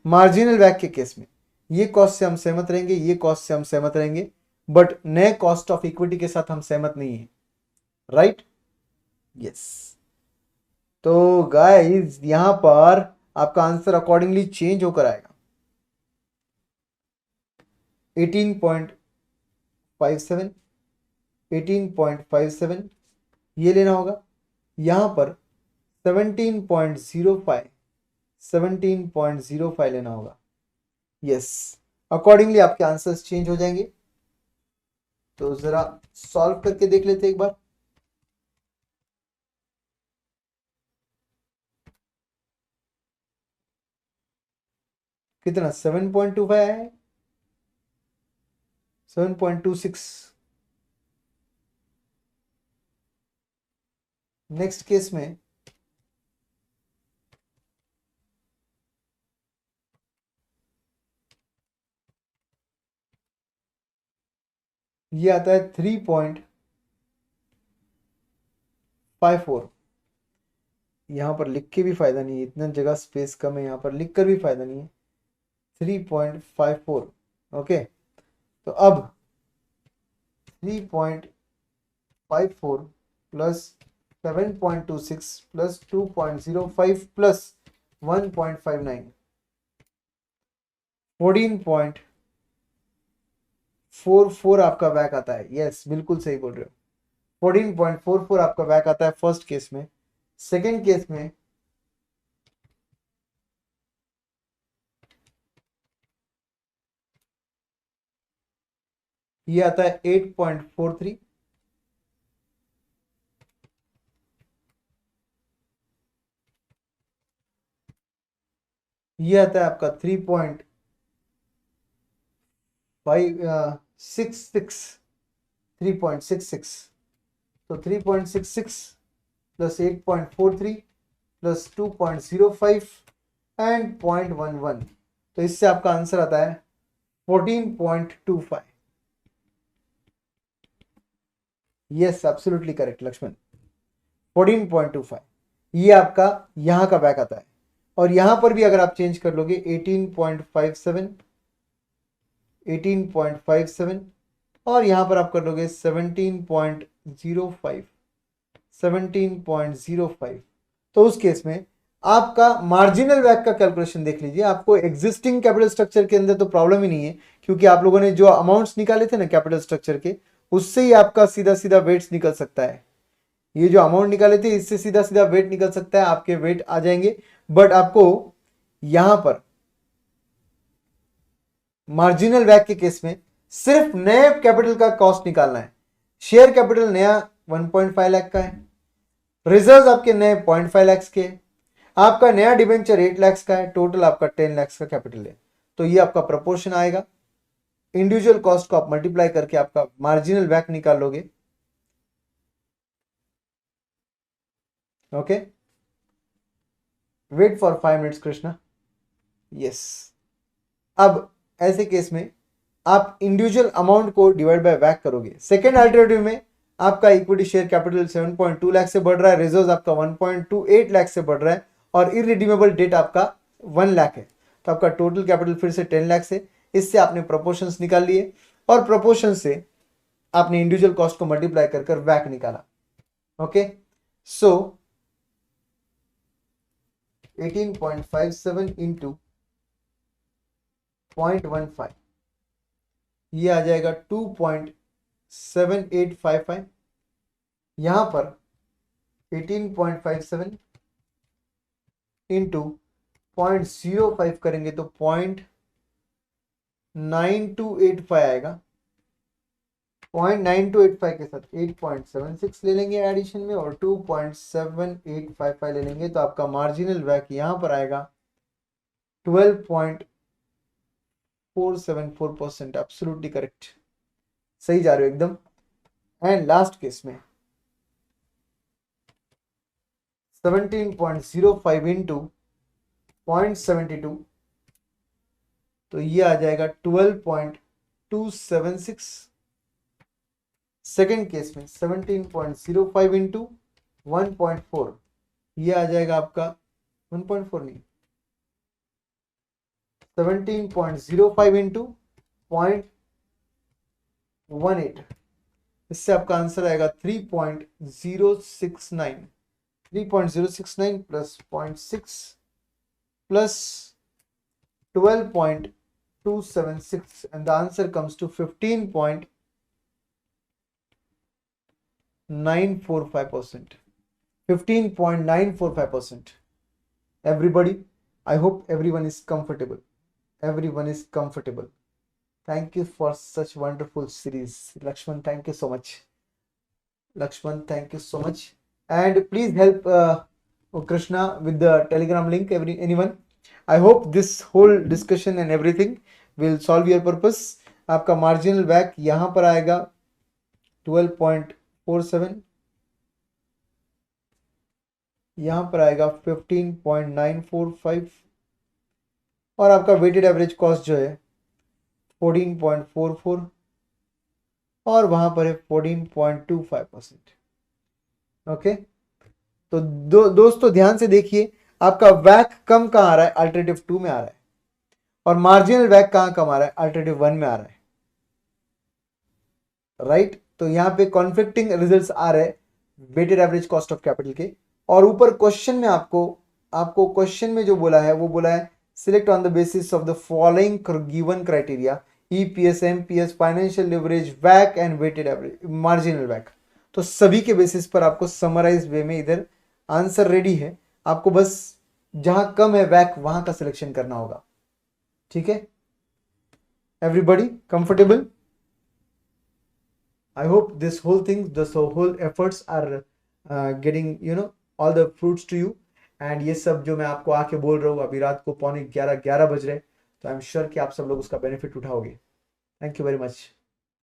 मार्जिनल वैक के केस में ये कॉस्ट से हम सहमत रहेंगे, ये कॉस्ट से हम सहमत रहेंगे, बट नए कॉस्ट ऑफ इक्विटी के साथ हम सहमत नहीं है, राइट। यस, तो गाइस यहां पर आपका आंसर अकॉर्डिंगली चेंज होकर आएगा 18.57, 18.57 ये लेना होगा। यहाँ पर 17.05, 17.05 लेना होगा। यस, अकॉर्डिंगली आपके आंसर्स चेंज हो जाएंगे। तो जरा सॉल्व करके देख लेते एक बार। कितना 7.25 आया है, 7.26। नेक्स्ट केस में ये आता है 3.54। यहां पर लिख के भी फायदा नहीं है, इतना जगह स्पेस कम है, यहां पर लिख कर भी फायदा नहीं है। 3.54। ओके, तो अब 3.54 प्लस 7.26 प्लस 2.05 प्लस 1.59, 14.44 आपका बैक आता है। यस, बिल्कुल सही बोल रहे हो, 14.44 आपका बैक आता है फर्स्ट केस में। सेकेंड केस में ये आता है 8.43, ये आता है आपका 3.566, 3.66। तो 3.66 प्लस 8.43 प्लस 2.05 एंड 0.11, तो इससे आपका आंसर आता है 14.25। यस, एब्सोल्युटली करेक्ट लक्ष्मण, 14.25 ये आपका यहां का बैक आता है। और यहां पर भी अगर आप चेंज कर लोगे 18.57, 18.57 और यहां पर आप कर लोगे 17.05, 17.05, तो उस केस में आपका मार्जिनल बैक का कैलकुलेशन देख लीजिए। आपको एग्जिस्टिंग कैपिटल स्ट्रक्चर के अंदर तो प्रॉब्लम ही नहीं है, क्योंकि आप लोगों ने जो अमाउंट्स निकाले थे ना कैपिटल स्ट्रक्चर के, उससे ही आपका सीधा सीधा वेट्स निकल सकता है। ये जो अमाउंट निकाले थे इससे सीधा सीधा वेट निकल सकता है, आपके वेट आ जाएंगे। बट आपको यहां पर मार्जिनल बैक के केस में सिर्फ नए कैपिटल का कॉस्ट निकालना है। शेयर कैपिटल नया 1.5 लाख का है, रिजर्व आपके नए 0.5 लाख के, आपका नया डिबेंचर 8 लाख का है, टोटल आपका 10 लाख का कैपिटल है। तो ये आपका प्रोपोर्शन आएगा। इंडिविजुअल कॉस्ट को आप मल्टीप्लाई करके आपका मार्जिनल बैक निकाल लोगे। Okay, wait for 5 minutes Krishna. Yes, अब ऐसे केस में आप इंडिविजुअल अमाउंट को डिवाइड बाय बैक करोगे। सेकेंड अल्टरनेटिव में आपका इक्विटी शेयर कैपिटल 7.2 लाख से बढ़ रहा है, रिजर्व आपका 1.28 लाख से बढ़ रहा है और इरिडीमेबल डेट आपका 1 लाख है। तो आपका टोटल कैपिटल फिर से 10 लाख से, इससे आपने प्रोपोर्शंस निकाल लिए और प्रोपोर्शन से आपने इंडिविजुअल कॉस्ट को मल्टीप्लाई कर बैक निकाला। ओके, सो 18.57 इंटू 0.15 ये आ जाएगा 2.7855। यहां पर 18.57 इंटू 0.05 करेंगे तो 0.9285 आएगा। 0.9285 के साथ 8.76 ले लेंगे एडिशन में और 2.7855 ले लेंगे, तो आपका मार्जिनल बैक यहां पर आएगा 12.474%। एब्सोल्युटली करेक्ट, सही जा रहे हो एकदम। एंड लास्ट केस में 17.05 इंटू 0.72, तो ये आ जाएगा 12.276। सेकेंड केस में 17.05 इंटू 1.4, ये आ जाएगा आपका 1.4 नहीं, 17.05 इंटू 0.18, इससे आपका आंसर आएगा 3.069, 3.069 plus 0.6 plus 12.276 and the answer comes to 15.945%. 15.945%. Everybody, I hope everyone is comfortable. Everyone is comfortable. Thank you for such wonderful series. Lakshman, thank you so much. Lakshman, thank you so much. And please help Krishna with the Telegram link, anyone. I hope this whole discussion and everything will solve your purpose. आपका marginal WACC यहाँ पर आएगा 12.47, यहाँ पर आएगा 15.945 और आपका weighted average cost जो है 14.44 और वहां पर है 14.25%. ओके, तो दोस्तों ध्यान से देखिए, आपका वैक कम कहां आ रहा है? अल्टरनेटिव 2 में आ रहा है. और मार्जिनल वैक कहां कम आ रहा है? अल्टरनेटिव 1 में आ रहा है. राइट, तो यहां पे कॉन्फ्लिक्टिंग रिजल्ट्स आ रहे हैं weighted average cost of capital के. और ऊपर क्वेश्चन में आपको क्वेश्चन में जो बोला है वो बोला है select on the basis of the following given criteria EPS, MPS, financial leverage, वैक and weighted average marginal वैक. तो सभी के बेसिस पर आपको समराइज वे में इधर आंसर रेडी है. आपको बस जहां कम है वैक वहां का सिलेक्शन करना होगा. ठीक है, everybody comfortable? I hope this whole thing, this whole efforts are getting all the fruits to you. And ये सब जो मैं आपको आके बोल रहा हूँ अभी रात को 11:45 बज रहे, तो आई एम श्योर कि आप सब लोग उसका बेनिफिट उठाओगे. Thank you very much.